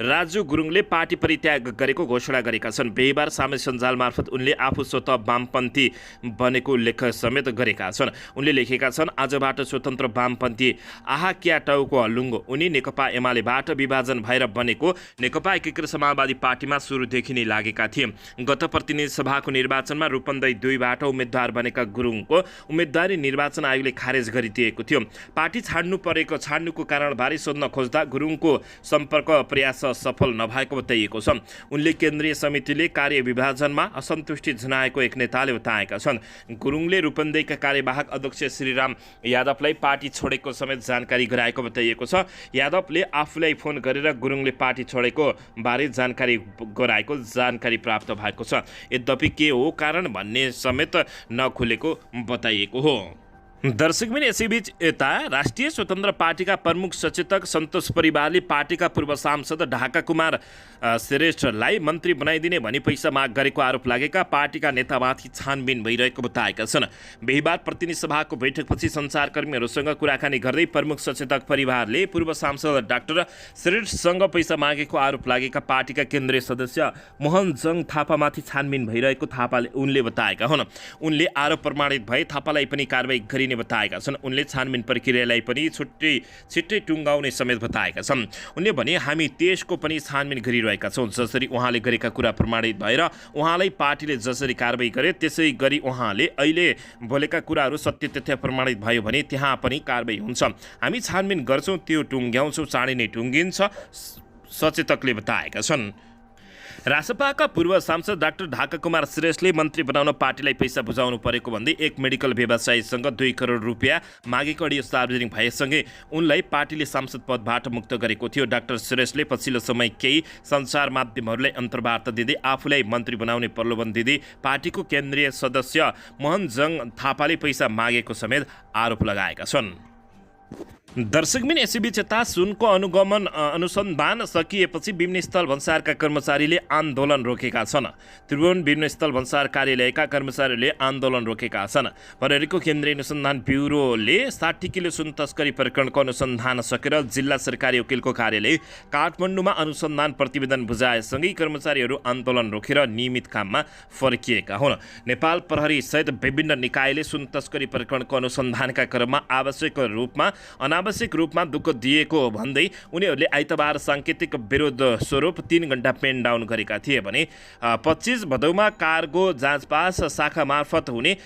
Speaker 1: राजु गुरुङले पार्टी परित्याग गरेको घोषणा गरेका छन्। बिहिबार सामाजिक सञ्जाल मार्फत उनले आफू स्वतः वामपन्थी बनेको लेख समेत गरेका छन्। उनले लेखेका छन्, आजबाट स्वतन्त्र वामपन्थी आहा क्या टाउको हल्लुङ्गो। उनी नेकपा एमालेबाट विभाजन भएर बनेको नेकपा एकीकृत समाजवादी पार्टीमा सुरुदेखि नै लागेका थिए। गत प्रतिनिधि सभाको निर्वाचनमा रूपन्देही 2बाट उम्मेद्वार बनेका गुरुङको उम्मेदवारी निर्वाचन आयोगले खारेज गरिदिएको थियो। पार्टी छाड्नुको कारणबारे सोध्न खोज्दा गुरुङको सम्पर्क प्रयास सफल नभएको बताइएको छ। उनले केन्द्रीय समितिले कार्य विभाजनमा असन्तुष्टि जनाएको एक नेताले बताएका छन्। गुरुङले रूपन्देहीका कार्यवाहक अध्यक्ष श्रीराम यादवलाई पार्टी छोडेको समेत जानकारी गराएको बताइएको छ। यादवले आफूलाई फोन गरेर गुरुङले पार्टी छोडेको बारे जानकारी गराएको जानकारी प्राप्त भएको छ। यद्यपि के हो कारण भन्ने समेत नखुलेको बताइएको हो। दर्शकबिन यसैबीच यता राष्ट्रिय स्वतन्त्र पार्टीका प्रमुख सचेतक सन्तोष परिवारले पार्टीका पूर्व सांसद ढाका कुमार श्रेष्ठलाई मन्त्री बनाइदिने भनी पैसा माग गरेको आरोप लागेका पार्टीका नेतामाथि छानबिन भइरहेको बताएका छन्। बिहिबार प्रतिनिधि सभाको बैठकपछि सञ्चारकर्मीहरूसँग कुराकानी गर्दै प्रमुख सचेतक परिवारले पूर्व सांसद डाक्टर श्रेष्ठसँग पैसा मागेको आरोप लागेका पार्टीका केन्द्रीय सदस्य मोहन जङ थापामाथि छानबिन भइरहेको उनले बताएका हुन्। उनले आरोप प्रमाणित भए थापालाई पनि कारबाही गरिने बताएका छन्। उनले छानबिन प्रक्रियालाई पनि छिट्टै टुङ्गाउने समेत बताएका छन्। उनले भने, हामी देशको पनि छानबिन गरिरहेका छौँ। जसरी उहाँले गरेका कुरा प्रमाणित भएर उहाँलाई पार्टीले जसरी कारबाही गरे त्यसै गरी उहाँले अहिले बोलेका कुराहरू सत्य तथ्य प्रमाणित भयो भने त्यहाँ पनि कारबाही हुन्छ। हामी छानबिन गर्छौँ, त्यो टुङ्ग्याउँछौँ, चाँडै नै टुङ्गिन्छ, सचेतकले बताएका छन्। रासपाका पूर्व सांसद डाक्टर ढाका कुमार श्रेष्ठले मन्त्री बनाउन पार्टीलाई पैसा बुझाउनु परेको भन्दै एक मेडिकल व्यवसायीसँग 2 करोड रुपियाँ मागेको अडियो सार्वजनिक भएसँगै उनलाई पार्टीले सांसद पदबाट मुक्त गरेको थियो। डाक्टर श्रेष्ठले पछिल्लो समय केही सञ्चार माध्यमहरूलाई अन्तर्वार्ता दिँदै आफूलाई मन्त्री बनाउने प्रलोभन दिँदै पार्टीको केन्द्रीय सदस्य मोहन जङ थापाले पैसा मागेको समेत आरोप लगाएका छन्। दर्शकबिन यसैबीच यता सुनको अनुसन्धान सकिएपछि विमानस्थल भन्सारका कर्मचारीले आन्दोलन रोकेका छन्। त्रिभुवन विमानस्थल भन्सार कार्यालयका कर्मचारीले आन्दोलन रोकेका छन्। प्रहरीको केन्द्रीय अनुसन्धान ब्युरोले 60 किलो सुन तस्करी प्रकरणको अनुसन्धान सकेर जिल्ला सरकारी वकिलको कार्यालय काठमाडौँमा अनुसन्धान प्रतिवेदन बुझाएसँगै कर्मचारीहरू आन्दोलन रोकेर नियमित काममा फर्किएका हुन्। नेपाल प्रहरी सहित विभिन्न निकायले सुन तस्करी प्रकरणको अनुसन्धानका क्रममा अनावश्यक रूपमा दुःख दिएको भन्दै उनीहरूले आइतबार साङ्केतिक विरोध स्वरूप 3 घण्टा पेन डाउन गरेका थिए भने 25 भदौमा कार्गो जाँचपास शाखा मार्फत हुने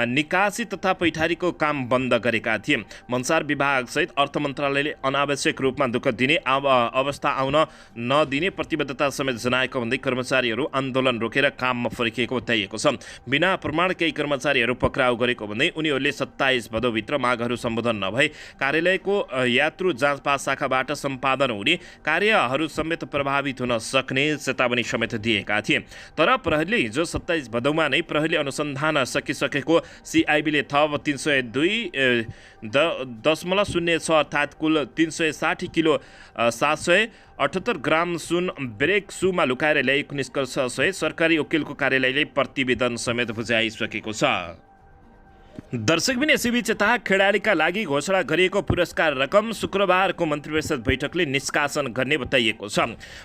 Speaker 1: निकासी तथा पैठारीको काम बन्द गरेका थिए। भन्सार विभागसहित अर्थ मन्त्रालयले अनावश्यक रूपमा दुःख दिने अवस्था आउन नदिने प्रतिबद्धता समेत जनाएको भन्दै कर्मचारीहरू आन्दोलन रोकेर काममा फर्किएको बताइएको छ। बिना प्रमाण केही कर्मचारीहरू पक्राउ गरेको भन्दै उनीहरूले 27 भदौभित्र मागहरू सम्बोधन नभए कार्यालयको यात्रु जाँचपास शाखाबाट सम्पादन हुने कार्यहरू समेत प्रभावित हुन सक्ने चेतावनी समेत दिएका थिए। तर प्रहरीले हिजो 27 भदौमा नै प्रहरीले अनुसन्धान सकिसकेको सिआइबीले थप 302.06 अर्थात् कुल 360 किलो 778 ग्राम सुन ब्रेक सुमा लुकाएर ल्याएको निष्कर्ष सहित सरकारी वकिलको कार्यालयले प्रतिवेदन समेत बुझाइसकेको छ। दर्शकबिन यसैबीच यता खेलाडीका लागि घोषणा गरिएको पुरस्कार रकम शुक्रबारको मन्त्रीपरिषद बैठकले निष्कासन गर्ने बताइएको छ।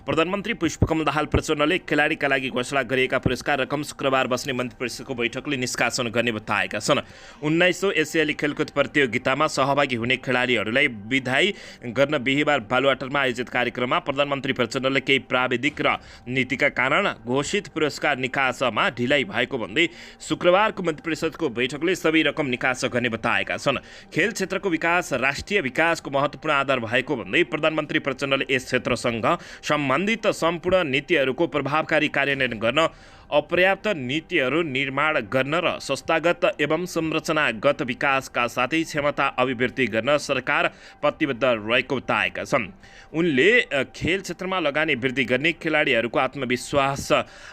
Speaker 1: प्रधानमन्त्री पुष्पकमल दाहाल प्रचण्डले खेलाडीका लागि घोषणा गरिएका पुरस्कार रकम शुक्रबार बस्ने मन्त्रीपरिषदको बैठकले निष्कासन गर्ने बताएका छन्। 1900 एसियाली खेलकुद प्रतियोगितामा सहभागी हुने खेलाडीहरूलाई विदाई गर्न बिहिबार बालुवाटारमा आयोजित कार्यक्रममा प्रधानमन्त्री प्रचण्डले केही प्राविधिक र नीतिका कारण घोषित पुरस्कार निकासमा ढिलाइ भएको भन्दै शुक्रबारको मन्त्रीपरिषदको बैठकले सबै रकम निकास गर्ने बताएका छन्। खेल क्षेत्रको विकास राष्ट्रिय विकासको महत्त्वपूर्ण आधार भएको भन्दै प्रधानमन्त्री प्रचण्डले यस क्षेत्रसँग सम्बन्धित सम्पूर्ण नीतिहरूको प्रभावकारी कार्यान्वयन गर्न अपर्याप्त नीतिहरू निर्माण गर्न र संस्थागत एवं संरचनागत विकासका साथै क्षमता अभिवृद्धि गर्न सरकार प्रतिबद्ध रहेको बताएका छन्। उनले खेल क्षेत्रमा लगानी वृद्धि गर्ने खेलाडीहरूको आत्मविश्वास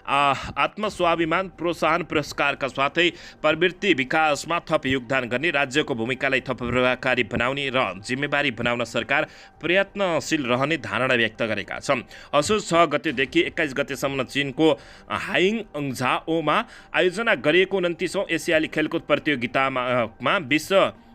Speaker 1: आत्मस्वाभिमान प्रोत्साहन पुरस्कारका साथै प्रवृत्ति विकासमा थप योगदान गर्ने राज्यको भूमिकालाई थप प्रभावकारी बनाउने र जिम्मेवारी बनाउन सरकार प्रयत्नशील रहने धारणा व्यक्त गरेका छन्। असोज 6 गतेदेखि 21 गतेसम्म चीनको हाइङ झाओमा आयोजना गरिएको 29औं एसियाली खेलकुद प्रतियोगितामा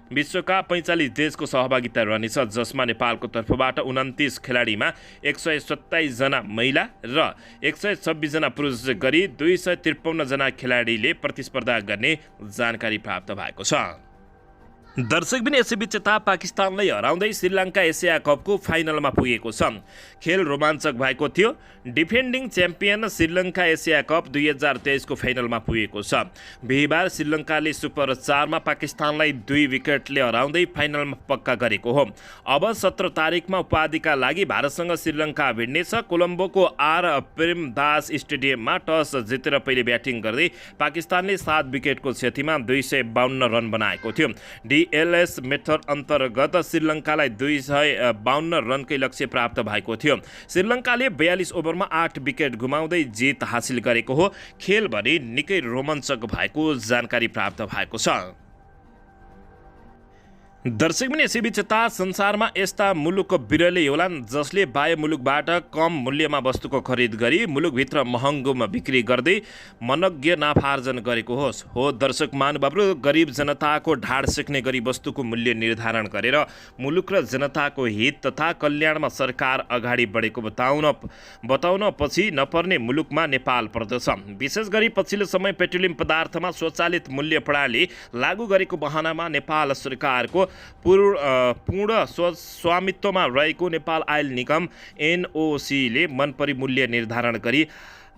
Speaker 1: विश्वका 45 देशको सहभागिता रहनेछ, जसमा नेपालको तर्फबाट 29 खेलाडीमा 127 जना महिला र 126 जना पुरुष गरी 253 जना खेलाडीले प्रतिस्पर्धा गर्ने जानकारी प्राप्त भएको छ। दर्शकबिन यसैबीच यता पाकिस्तानलाई हराउँदै श्रीलङ्का एसिया कपको फाइनलमा पुगेको छ। खेल रोमाञ्चक भएको थियो। Defending champion Sri Lanka Asia cup 2023 को फाइनलमा पुगेको छ। बिहिबार श्रीलङ्काले सुपर 4 मा पाकिस्तानलाई 2 विकेटले हराउँदै फाइनलमा पक्का गरेको हो। अब 17 तारिकमा उपाधिका लागि भारतसँग श्रीलङ्का भिड्नेछ। कोलम्बोको आर प्रेमदास स्टेडियममा टस जितेर पहिले ब्याटिङ गर्दै पाकिस्तानले 7 विकेटको क्षतिमा 252 रन बनाएको थियो। डीएलएस मेथड अन्तर्गत श्रीलङ्कालाई 252 रनकै लक्ष्य प्राप्त भएको थियो। श्रीलङ्काले 42 ओभरमा 8 विकेट गुमाउँदै जित हासिल गरेको हो। खेलभरि निकै रोमाञ्चक भएको जानकारी प्राप्त भएको छ। दर्शकबिन यसैबीच यता संसारमा यस्ता मुलुक बिरलै होलान् जसले बाह्य मुलुकबाट कम मूल्यमा वस्तुको खरिद गरी मुलुकभित्र महँगोमा बिक्री गर्दै मनज्ञ नाफार्जन गरेको होस्। हो दर्शक महानुभावहरू, गरिब जनताको ढाड सेक्ने गरी वस्तुको मूल्य निर्धारण गरेर मुलुक र जनताको हित तथा कल्याणमा सरकार अगाडि बढेको बताउन पछि नपर्ने मुलुकमा नेपाल पर्दछ। विशेष गरी पछिल्लो समय पेट्रोलियम पदार्थमा स्वचालित मूल्य प्रणाली लागू गरेको बहानामा नेपाल सरकारको पूर्ण स्वामित्वमा रहेको नेपाल आयल निगम एनओसीले मनपरी मूल्य निर्धारण गरी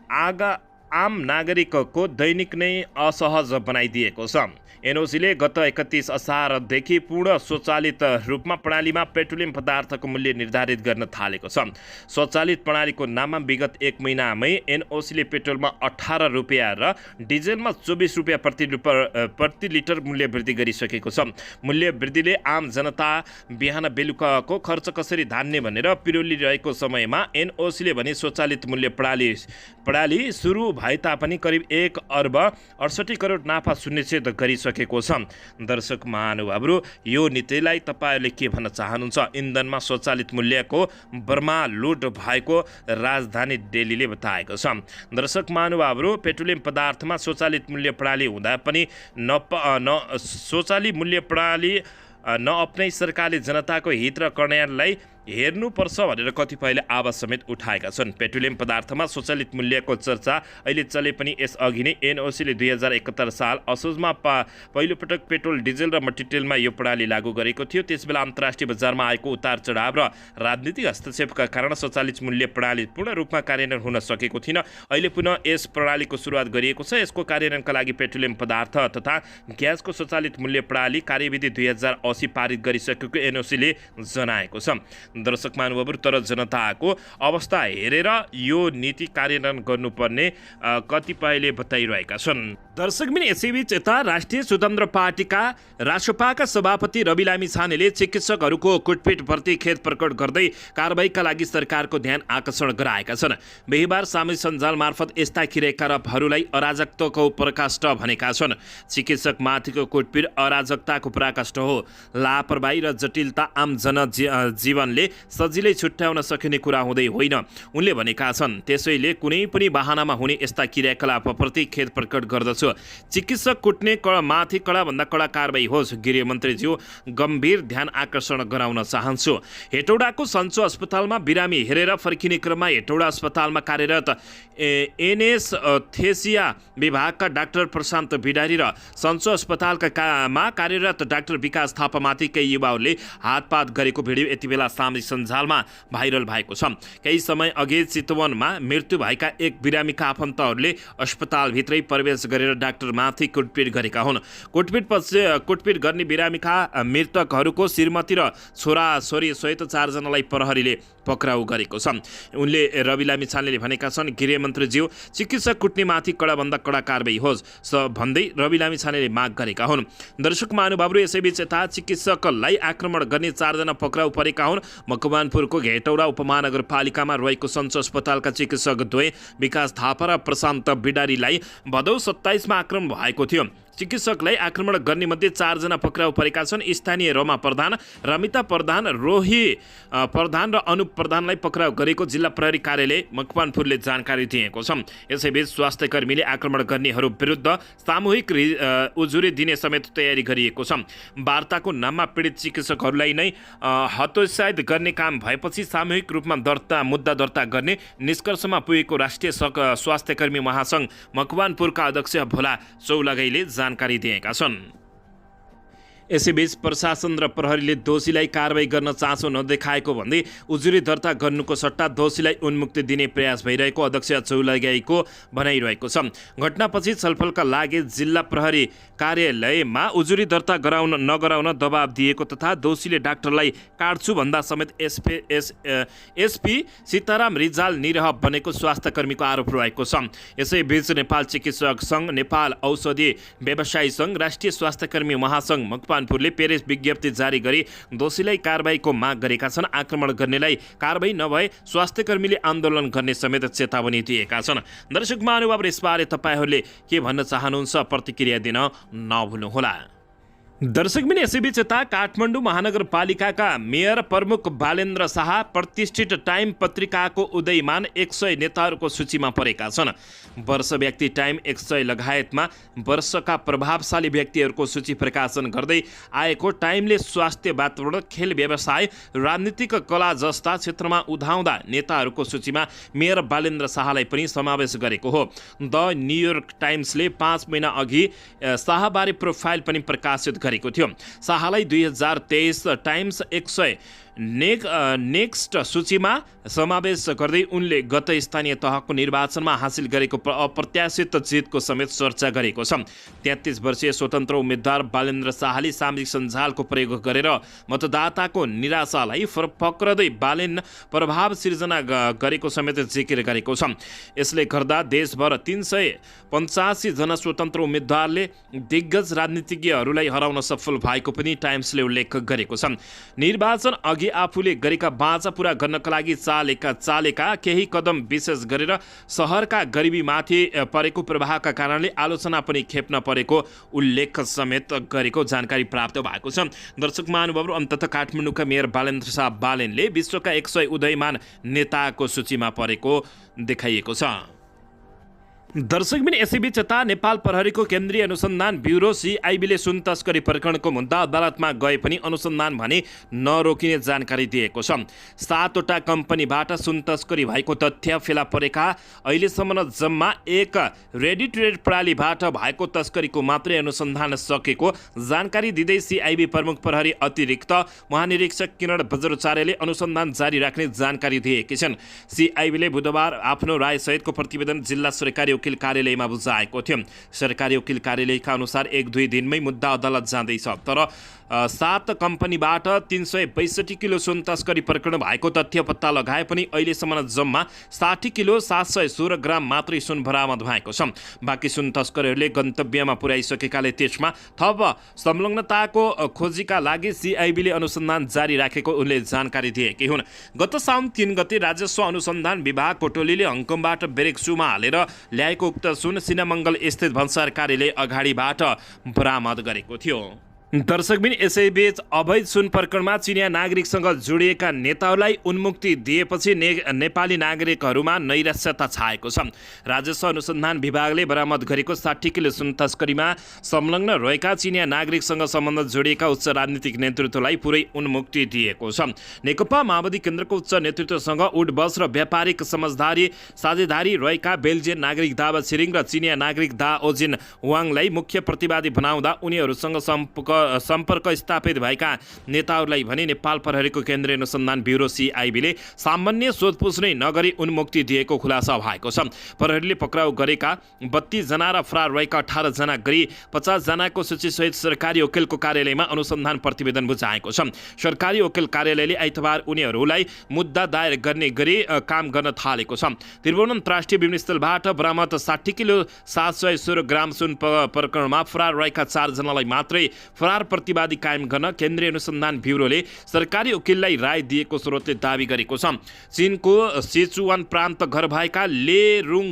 Speaker 1: आम नागरिकको दैनिक नै असहज बनाइदिएको छ। एनओसीले गत 31 असारदेखि पूर्ण स्वचालित रूपमा प्रणालीमा पेट्रोलियम पदार्थको मूल्य निर्धारित गर्न थालेको छ। स्वचालित प्रणालीको नाममा विगत 1 महिनामै एनओसीले पेट्रोलमा 18 रुपियाँ र डिजेलमा 24 रुपियाँ प्रति लिटर मूल्य वृद्धि गरिसकेको छ। मूल्य वृद्धिले आम जनता बिहान बेलुकाको खर्च कसरी धान्ने भनेर पिरोलिरहेको समयमा एनओसीले भने स्वचालित मूल्य प्रणाली सुरु भए तापनि करिब 1 अर्ब 68 करोड नाफा सुनिश्चित गरिसकेको छ। दर्शक महानुभावहरू, यो नीतिलाई तपाईँहरूले के भन्न चाहनुहुन्छ? इन्धनमा स्वचालित मूल्यको बर्मा लुट भएको राजधानी दिल्लीले बताएको छ। दर्शक महानुभावहरू, पेट्रोलियम पदार्थमा स्वचालित मूल्य प्रणाली हुँदा पनि स्वचालित मूल्य प्रणाली नअप्नाई सरकारले जनताको हित र कल्याणलाई हेर्नुपर्छ भनेर कतिपयले आवाज समेत उठाएका छन्। पेट्रोलियम पदार्थमा स्वचालित मूल्यको चर्चा अहिले चले पनि यसअघि नै एनओसीले 2071 साल असोजमा पहिलोपटक पेट्रोल, डिजेल र मट्टितेलमा यो प्रणाली लागू गरेको थियो। त्यसबेला अन्तर्राष्ट्रिय बजारमा आएको उतार चढाव र राजनीतिक हस्तक्षेपका कारण स्वचालित मूल्य प्रणाली पूर्ण रूपमा कार्यान्वयन हुन सकेको थिएन। अहिले पुनः यस प्रणालीको सुरुवात गरिएको छ। यसको कार्यान्वयनका लागि पेट्रोलियम पदार्थ तथा ग्यासको स्वचालित मूल्य प्रणाली कार्यविधि 2080 पारित गरिसकेको एनओसीले जनाएको छ। दर्शक महानुभावहरू, तर जनताको अवस्था हेरेर यो नीति कार्यान्वयन गर्नुपर्ने कतिपयले बताइरहेका छन्। दर्शकबिन यसैबीच यता राष्ट्रिय स्वतन्त्र पार्टीका रासपाका सभापति रवि लामिछानेले चिकित्सकहरूको कुटपिटप्रति खेद प्रकट गर्दै कारबाहीका लागि सरकारको ध्यान आकर्षण गराएका छन्। बिहिबार सामाजिक सञ्जाल मार्फत यस्ता क्रियाकलापहरूलाई अराजकताको पराकाष्ठ भनेका छन्। चिकित्सकमाथिको कुटपिट अराजकताको पराकाष्ठ हो। लापरवाही र जटिलता आम जनजीवनले सजिलै छुट्याउन सकिने कुरा हुँदै होइन, उनले भनेका छन्। त्यसैले कुनै पनि बहानामा हुने यस्ता क्रियाकलापप्रति खेद प्रकट गर्दछु। थियो। चिकित्सक कुट्ने माथि कडाभन्दा कडा कारबाही होस्, गृहमन्त्रीज्यू गम्भीर ध्यान आकर्षण गराउन चाहन्छु। हेटौडाको सन्चो अस्पतालमा बिरामी हेरेर फर्किने क्रममा हेटौडा अस्पतालमा कार्यरत एनेस्थेसिया विभागका डाक्टर प्रशान्त भिडारी र सन्चो अस्पतालमा कार्यरत डाक्टर विकास थापामाथि केही युवाहरूले हातपात गरेको भिडियो यति बेला सामाजिक सञ्जालमा भाइरल भएको छ। केही समय अघि चितवनमा मृत्यु भएका एक बिरामीका आफन्तहरूले अस्पतालभित्रै प्रवेश गरेर डाक्टरमाथि कुटपिट गरेका हुन्। कुटपिट गर्ने बिरामीका मृतकहरूको श्रीमती र छोराछोरी सहित 4 जनालाई प्रहरीले पक्राउ गरेको छ। उनले रवि लामिछानेले भनेका छन्, गृहमन्त्रीज्यू चिकित्सक कुट्नेमाथि कडाभन्दा कडा कारबाही होस् भन्दै रवि लामिछानेले माग गरेका हुन्। दर्शक महानुभावहरू, यसैबीच यता चिकित्सकलाई आक्रमण गर्ने 4 जना पक्राउ परेका हुन्। मकवानपुरको हेटौडा उपमहानगरपालिकामा रहेको सन्चो अस्पतालका चिकित्सक द्वय विकास थापा र प्रशान्त भिडारीलाई भदौ 27 मा आक्रमण भएको थियो। चिकित्सकलाई आक्रमण गर्ने मध्ये 4 जना पक्राउ परेका छन्। स्थानीय रमा प्रधान, रमिता प्रधान, रोही प्रधान र अनुप प्रधानलाई पक्राउ गरेको जिल्ला प्रहरी कार्यालय मकवानपुरले जानकारी दिएको छ। यसैबीच स्वास्थ्यकर्मीले आक्रमण गर्नेहरू विरुद्ध सामूहिक उजुरी दिने समेत तयारी गरिएको छ। वार्ताको नाममा पीडित चिकित्सकहरूलाई नै हतोत्साहित गर्ने काम भएपछि सामूहिक रूपमा मुद्दा दर्ता गर्ने निष्कर्षमा पुगेको राष्ट्रिय स्वास्थ्यकर्मी महासङ्घ मकवानपुरका अध्यक्ष भोला चौलागाईले जानकारी दिएका छन्। यसैबीच प्रशासन र प्रहरीले दोषीलाई कारबाही गर्न चासो नदेखाएको भन्दै उजुरी दर्ता गर्नुको सट्टा दोषीलाई उन्मुक्ति दिने प्रयास भइरहेको अध्यक्ष चौलागाईको भनाइरहेको छ। घटनापछि छलफलका लागि जिल्ला प्रहरी कार्यालयमा उजुरी दर्ता नगराउन दबाब दिएको तथा दोषीले डाक्टरलाई काट्छु भन्दा समेत एसपी सीताराम रिजाल निरह बनेको स्वास्थ्यकर्मीको आरोप रहेको छ। यसैबीच नेपाल चिकित्सक सङ्घ, नेपाल औषधि व्यवसायी सङ्घ, राष्ट्रिय स्वास्थ्यकर्मी महासङ्घ मकवानपुरले प्रेस विज्ञप्ति जारी गरी दोषीलाई कारबाहीको माग गरेका छन्। आक्रमण गर्नेलाई कारबाही नभए स्वास्थ्यकर्मीले आन्दोलन गर्ने समेत चेतावनी दिएका छन्। दर्शक महानुभाव, यसबारे तपाईँहरूले के भन्न चाहनुहुन्छ प्रतिक्रिया दिन नभुल्नुहोला। दर्शकबिन, यसैबीच यता काठमाडौँ महानगरपालिकाका मेयर प्रमुख बालेन्द्र शाह प्रतिष्ठित टाइम पत्रिकाको उदयमान 100 नेताहरूको सूचीमा परेका छन्। वर्ष व्यक्ति टाइम 100 लगायतमा वर्षका प्रभावशाली व्यक्तिहरूको सूची प्रकाशन गर्दै आएको टाइमले स्वास्थ्य, वातावरण, खेल, व्यवसाय, राजनीतिक, कला जस्ता क्षेत्रमा उधाउँदा नेताहरूको सूचीमा मेयर बालेन्द्र शाहलाई पनि समावेश गरेको हो। द न्युयोर्क टाइम्सले 5 महिना अघि शाहबारे प्रोफाइल पनि प्रकाशित गरेको थियो। शाहलाई 2023 टाइम्स 100 नेक्स्ट सूचीमा समावेश गर्दै उनले गत स्थानीय तहको निर्वाचनमा हासिल गरेको अप्रत्याशित जितको समेत चर्चा गरेको छ। 33 वर्षीय स्वतन्त्र उम्मेद्वार बालेन्द्र शाहले सामाजिक सञ्जालको प्रयोग गरेर मतदाताको निराशालाई फक्रदै बालेन प्रभाव सिर्जना गरेको समेत जिकिर गरेको छ। यसले गर्दा देशभर 385 जना स्वतन्त्र उम्मेद्वारले दिग्गज राजनीतिज्ञहरूलाई हराउन सफल भएको पनि टाइम्सले उल्लेख गरेको छ। निर्वाचन अघि आफूले गरेका बाचा पूरा गर्नका लागि चालेका केही कदम, विशेष गरेर सहरका गरिबीमाथि परेको प्रभावका कारणले आलोचना पनि खेप्न परेको उल्लेख समेत गरेको जानकारी प्राप्त भएको छ। दर्शक महानुभावहरू, अन्ततः काठमाडौँका मेयर बालेन्द्र शाह बालेनले विश्वका 100 उदयमान नेताको सूचीमा परेको देखाइएको छ। दर्शकबिन, यसैबीच यता नेपाल प्रहरीको केन्द्रीय अनुसन्धान ब्युरो CIB ले सुन तस्करी प्रकरणको मुद्दा अदालतमा गए पनि अनुसन्धान भने नरोकिने जानकारी दिएको छ। 7वटा कम्पनीबाट सुन तस्करी भएको तथ्य फेला परेका अहिलेसम्म जम्मा 1 रेडी ट्रेड प्रणालीबाट भएको तस्करीको मात्रै अनुसन्धान सकेको जानकारी दिँदै CIB प्रमुख प्रहरी अतिरिक्त महानिरीक्षक किरण बज्राचार्यले अनुसन्धान जारी राख्ने जानकारी दिएकी छन्। CIB ले बुधबार आफ्नो रायसहितको प्रतिवेदन जिल्ला सरकारी वकिल कार्यालयमा बुझाएको थियो। सरकारी वकिल कार्यालयका अनुसार 1-2 दिनमै मुद्दा अदालत जाँदैछ। तर 7 कम्पनीबाट 362 किलो सुन तस्करी प्रकरण भएको तथ्य पत्ता लगाए पनि अहिलेसम्म जम्मा 60 किलो 716 ग्राम मात्रै सुन बरामद भएको छ। बाँकी सुन तस्करहरूले गन्तव्यमा पुर्याइसकेकाले त्यसमा थप संलग्नताको खोजीका लागि CIB ले अनुसन्धान जारी राखेको उनले जानकारी दिएकी हुन्। गत साउन 3 गते राजस्व अनुसन्धान विभागको टोलीले हङकङबाट बेरेक्सुमा हालेर ल्याएको उक्त सुन सिनामङ्गल स्थित भन्सार कार्यालय अगाडिबाट बरामद गरेको थियो। दर्शकबिन यसैबीच अवैध सुन प्रकरणमा चिनिया नागरिकसँग जोडिएका नेताहरूलाई उन्मुक्ति दिएपछि नेपाली नागरिकहरूमा नैराश्यता छाएको छ। राजस्व अनुसन्धान विभागले बरामद गरेको 60 किलो सुन तस्करीमा संलग्न रहेका चिनिया नागरिकसँग सम्बन्ध जोडिएका उच्च राजनीतिक नेतृत्वलाई पुरै उन्मुक्ति दिएको छ। नेकपा माओवादी केन्द्रको उच्च नेतृत्वसँग उडबस र व्यापारिक साझेदारी रहेका बेल्जियन नागरिक दावा छिरिङ र चिनिया नागरिक दा ओजिन वाङलाई मुख्य प्रतिवादी बनाउँदा उनीहरूसँग सम्पर्क स्थापित भएका नेताहरूलाई भने नेपाल प्रहरीको केन्द्रीय अनुसन्धान ब्युरो CIB ले सामान्य सोधपुछ नै नगरी उन्मुक्ति दिएको खुलासा भएको छ। प्रहरीले पक्राउ गरेका 32 जना र फरार रहेका 18 जना गरी 50 जनाको सूचीसहित सरकारी वकिलको कार्यालयमा अनुसन्धान प्रतिवेदन बुझाएको छ। सरकारी वकिल कार्यालयले आइतबार उनीहरूलाई मुद्दा दायर गर्ने गरी काम गर्न थालेको छ। त्रिभुवन राष्ट्रिय विमानस्थलबाट बरामद 60 किलो 716 ग्राम सुन प्रकरणमा फरार रहेका 4 जनालाई मात्रै फरार प्रतिवादी कायम गर्न केन्द्रीय अनुसन्धान ब्युरोले सरकारी वकिललाई राय दिएको स्रोतले दावी गरेको छ। चीनको सिचुवान प्रान्त घर भएका लेरुङ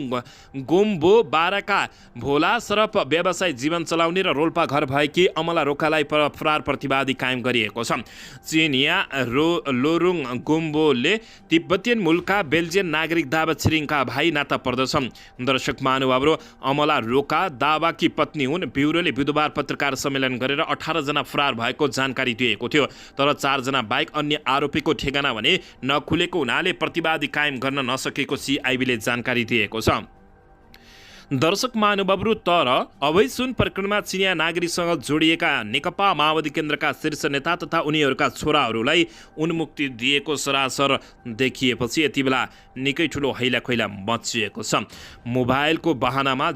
Speaker 1: गोम्बो बाराका भोला सरप व्यवसाय जीवन चलाउने र रोल्पा घर भएकी अमला रोकालाई फरार प्रतिवादी कायम गरिएको छ। चिनिया लोरुङ गोम्बोले तिब्बतियन मूलका बेल्जियन नागरिक दावा छिरिङका भाइ नाता पर्दछन्। दर्शक महानुभावहरू, अमला रोका दावाकी पत्नी हुन्। ब्युरोले बुधबार पत्रकार सम्मेलन गरेर 18 जना फरार भएको जानकारी दिएको थियो। तर 4 जना बाहेक अन्य आरोपीको ठेगाना भने नखुलेको हुनाले प्रतिवादी कायम गर्न नसकेको CIB ले जानकारी दिएको छ। दर्शक महानुभावहरू, तर अवैध सुन प्रकरणमा चिनिया नागरिकसँग जोडिएका नेकपा माओवादी केन्द्रका शीर्ष नेता तथा उनीहरूका छोराहरूलाई उन्मुक्ति दिएको सरासर देखिएपछि यति बेला निकै ठुलो हैलाखैला मचिएको छ। मोबाइलको बहानामा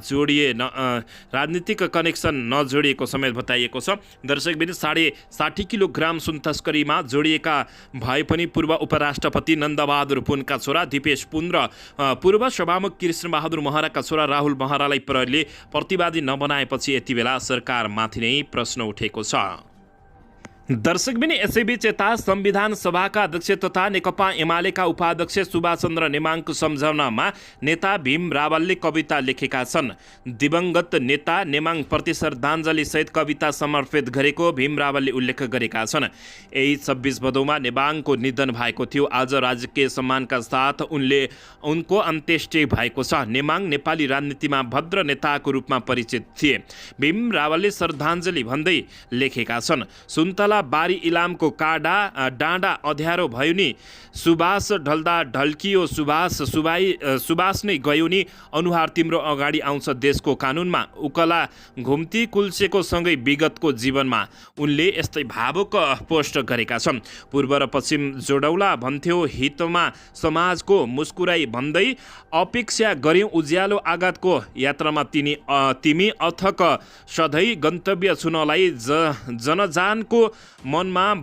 Speaker 1: राजनीतिक कनेक्सन नजोडिएको समेत बताइएको छ। दर्शकबिन 60 किलोग्राम सुन तस्करीमा जोडिएका भए पनि पूर्व उपराष्ट्रपति नन्दबहादुर पुनका छोरा दिपेश पुन र पूर्व सभामुख कृष्णबहादुर महराका छोरा राहुल महरालाई प्रहरीले प्रतिवादी नबनाएपछि यति बेला सरकारमाथि नै प्रश्न उठेको छ। दर्शकबिन यसैबीच यता संविधान सभाका अध्यक्ष तथा नेकपा एमालेका उपाध्यक्ष सुभाष चन्द्र नेमाङको सम्झनामा नेता भीम रावलले कविता लेखेका छन्। दिवंगत नेता नेमाङ प्रति श्रद्धाञ्जली सहित कविता समर्पित गरेको भीम रावलले उल्लेख गरेका छन्। यही 26 भदौमा नेमाङको निधन भएको थियो। आज राजकीय सम्मानका साथ उनको अन्त्येष्टि भएको छ। नेमाङ नेपाली राजनीतिमा भद्र नेताको रूपमा परिचित थिए। भीम रावलले श्रद्धाञ्जली भन्दै लेखेका छन्, सुन्तला बारी इलामको डाँडा अँध्यारो भयो नि, सुबास ढल्दा ढल्कियो सुबास नै गयो नि, अनुहार तिम्रो अगाडि आउँछ देशको कानुनमा, उकला घुम्ती कुल्सेको सँगै विगतको जीवनमा। उनले यस्तै भावुक पोस्ट गरेका छन्। पूर्व र पश्चिम जोडौला भन्थ्यो हितमा समाजको, मुस्कुराई भन्दै अपेक्षा गर्यौँ उज्यालो आघातको, यात्रामा तिमी अथक सधैँ गन्तव्य छुनलाई, जनजानको मनमा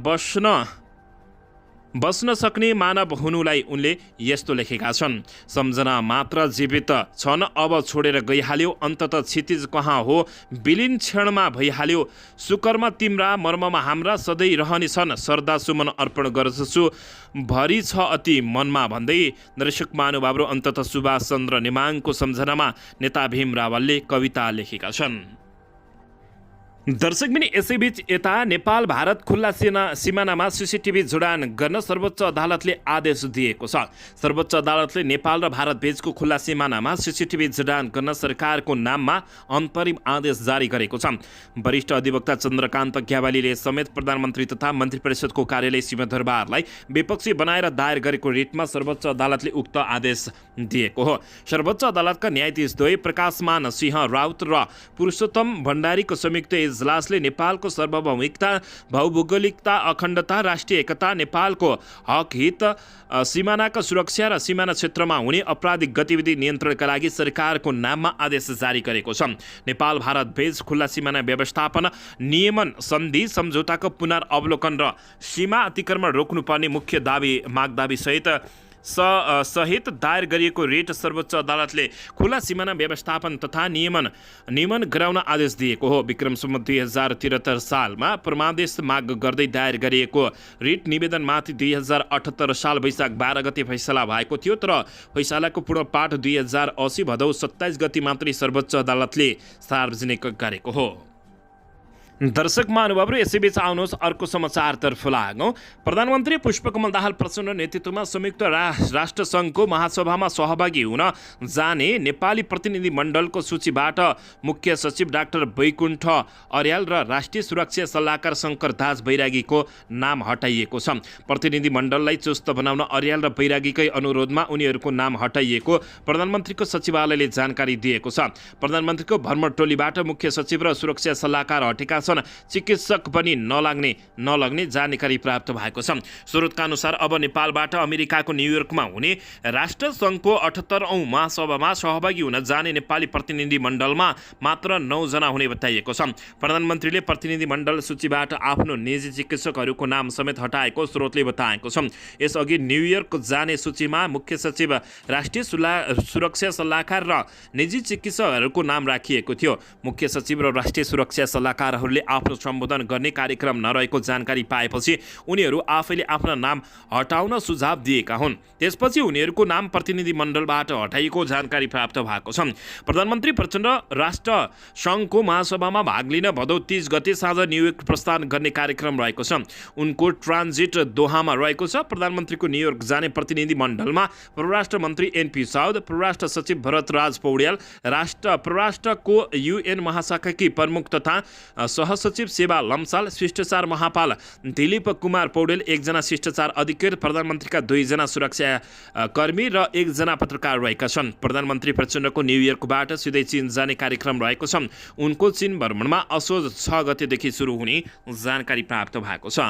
Speaker 1: बस्न सक्ने मानव हुनुलाई उनले यस्तो लेखेका छन्। सम्झना मात्र जीवित छन्, अब छोडेर गइहाल्यो, अन्ततः क्षितिज कहाँ हो विलीन क्षणमा भइहाल्यो, सुकर्म तिम्रा मर्ममा हाम्रा सधैँ रहनेछन्, श्रद्धा सुमन अर्पण गर्दछु भरि छ अति मनमा भन्दै दर्शक महानुभावहरू, अन्ततः सुभाष चन्द्र नेमाङको सम्झनामा नेता भीम रावलले कविता लेखेका छन्। दर्शकबिन यसैबीच यता नेपाल भारत खुल्ला सिमानामा CCTV जडान गर्न सर्वोच्च अदालतले आदेश दिएको छ। सर्वोच्च अदालतले नेपाल र भारत बीचको खुल्ला सिमानामा CCTV जडान गर्न सरकारको नाममा अन्तरिम आदेश जारी गरेको छ। वरिष्ठ अधिवक्ता चन्द्रकान्त ग्यावालीले समेत प्रधानमन्त्री तथा मन्त्री परिषदको कार्यालय सिंहदरबारलाई विपक्षी बनाएर दायर गरेको रिटमा सर्वोच्च अदालतले उक्त आदेश दिएको हो। सर्वोच्च अदालतका न्यायाधीश द्वय प्रकाशमान सिंह राउत र पुरुषोत्तम भण्डारीको संयुक्त इजलासले नेपालको सार्वभौमिकता, भौगोलिकता, अखण्डता, राष्ट्रिय एकता, नेपालको हक हित, सीमानाका सुरक्षा र सिमाना क्षेत्रमा हुने आपराधिक गतिविधि नियन्त्रणका लागि सरकारको नाममा आदेश जारी गरेको छ। नेपाल भारत बीच खुल्ला सिमाना व्यवस्थापन नियमन सन्धि सम्झौताको पुनर्अवलोकन र सीमा अतिक्रमण रोक्नुपर्ने मुख्य मागदावी सहित दायर गरिएको रिट सर्वोच्च अदालतले खुला सिमाना व्यवस्थापन तथा नियमन गराउन आदेश दिएको हो। विक्रम सम्वत 2073 सालमा परमादेश माग गर्दै दायर गरिएको रिट निवेदनमाथि 2078 साल वैशाख 12 गते फैसला भएको थियो, तर फैसलाको पूर्ण पाठ 2080 भदौ 27 गते मात्रै सर्वोच्च अदालतले सार्वजनिक गरेको हो। दर्शक महानुभावहरू यसैबीच आउनुहोस् अर्को समाचारतर्फ लागौँ। प्रधानमन्त्री पुष्पकमल दाहाल प्रचण्ड नेतृत्वमा संयुक्त राष्ट्र सङ्घको महासभामा सहभागी हुन जाने नेपाली प्रतिनिधि मण्डलको सूचीबाट मुख्य सचिव डाक्टर वैकुण्ठ अर्याल र राष्ट्रिय सुरक्षा सल्लाहकार शङ्कर दास बैरागीको नाम हटाइएको छ। प्रतिनिधि मण्डललाई चुस्त बनाउन अर्याल र बैरागीकै अनुरोधमा उनीहरूको नाम हटाइएको प्रधानमन्त्रीको सचिवालयले जानकारी दिएको छ। प्रधानमन्त्रीको भ्रमण टोलीबाट मुख्य सचिव र सुरक्षा सल्लाहकार हटेका छन्। चिकित्सक पनि नलग्ने जानकारी प्राप्त भएको छ। स्रोतका अनुसार अब नेपालबाट अमेरिकाको न्युयोर्कमा हुने राष्ट्र सङ्घको 78औं महासभामा सहभागी हुन जाने नेपाली प्रतिनिधि मण्डलमा मात्र 9 जना हुने बताइएको छ। प्रधानमन्त्रीले प्रतिनिधि मण्डल सूचीबाट आफ्नो निजी चिकित्सकहरूको नाम समेत हटाएको स्रोतले बताएको छ। यसअघि न्युयोर्क जाने सूचीमा मुख्य सचिव, राष्ट्रिय सुरक्षा सल्लाहकार र निजी चिकित्सकहरूको नाम राखिएको थियो। मुख्य सचिव र राष्ट्रिय सुरक्षा सल्लाहकारहरूले आफ्नो सम्बोधन गर्ने कार्यक्रम नरहेको जानकारी पाएपछि उनीहरू आफैले आफ्ना नाम हटाउन सुझाव दिएका हुन्। त्यसपछि उनीहरूको नाम प्रतिनिधि मण्डलबाट हटाइएको जानकारी प्राप्त भएको छ। प्रधानमन्त्री प्रचण्ड राष्ट्र सङ्घको महासभामा भाग लिन भदौ 30 गते साँझ न्युयोर्क प्रस्थान गर्ने कार्यक्रम रहेको छ। उनको ट्रान्जिट दोहामा रहेको छ। प्रधानमन्त्रीको न्युयोर्क जाने प्रतिनिधि मण्डलमा परराष्ट्र मन्त्री एनपी साउद, परराष्ट्र सचिव भरतराज पौड्याल, परराष्ट्रको UN महाशाखाकी प्रमुख तथा सहसचिव सेवा लम्साल, शिष्टाचार महापाल दिलीप कुमार पौडेल, 1 जना शिष्टाचार अधिकृत, प्रधानमन्त्रीका 2 जना सुरक्षा कर्मी र 1 जना पत्रकार रहेका छन्। प्रधानमन्त्री प्रचण्डको न्युयोर्कबाट सिधै चीन जाने कार्यक्रम रहेको छ। उनको चीन भ्रमणमा असोज 6 गतेदेखि सुरु हुने जानकारी प्राप्त भएको छ।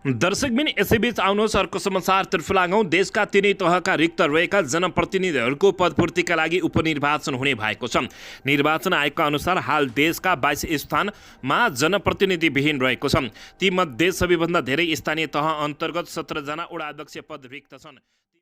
Speaker 1: दर्शकबिन यसैबीच आउनुहोस् अर्को समाचारतर्फ लागौँ। देशका 3 तहका रिक्त रहेका जनप्रतिनिधिहरूको पदपूर्तिका लागि उपनिर्वाचन हुने भएको छ। निर्वाचन आयोगका अनुसार हाल देशका 22 स्थानमा जनप्रतिनिधिविहीन रहेको छ। तीमध्ये सबैभन्दा धेरै स्थानीय तह अन्तर्गत 17 जना वडा अध्यक्ष पद रिक्त छन्।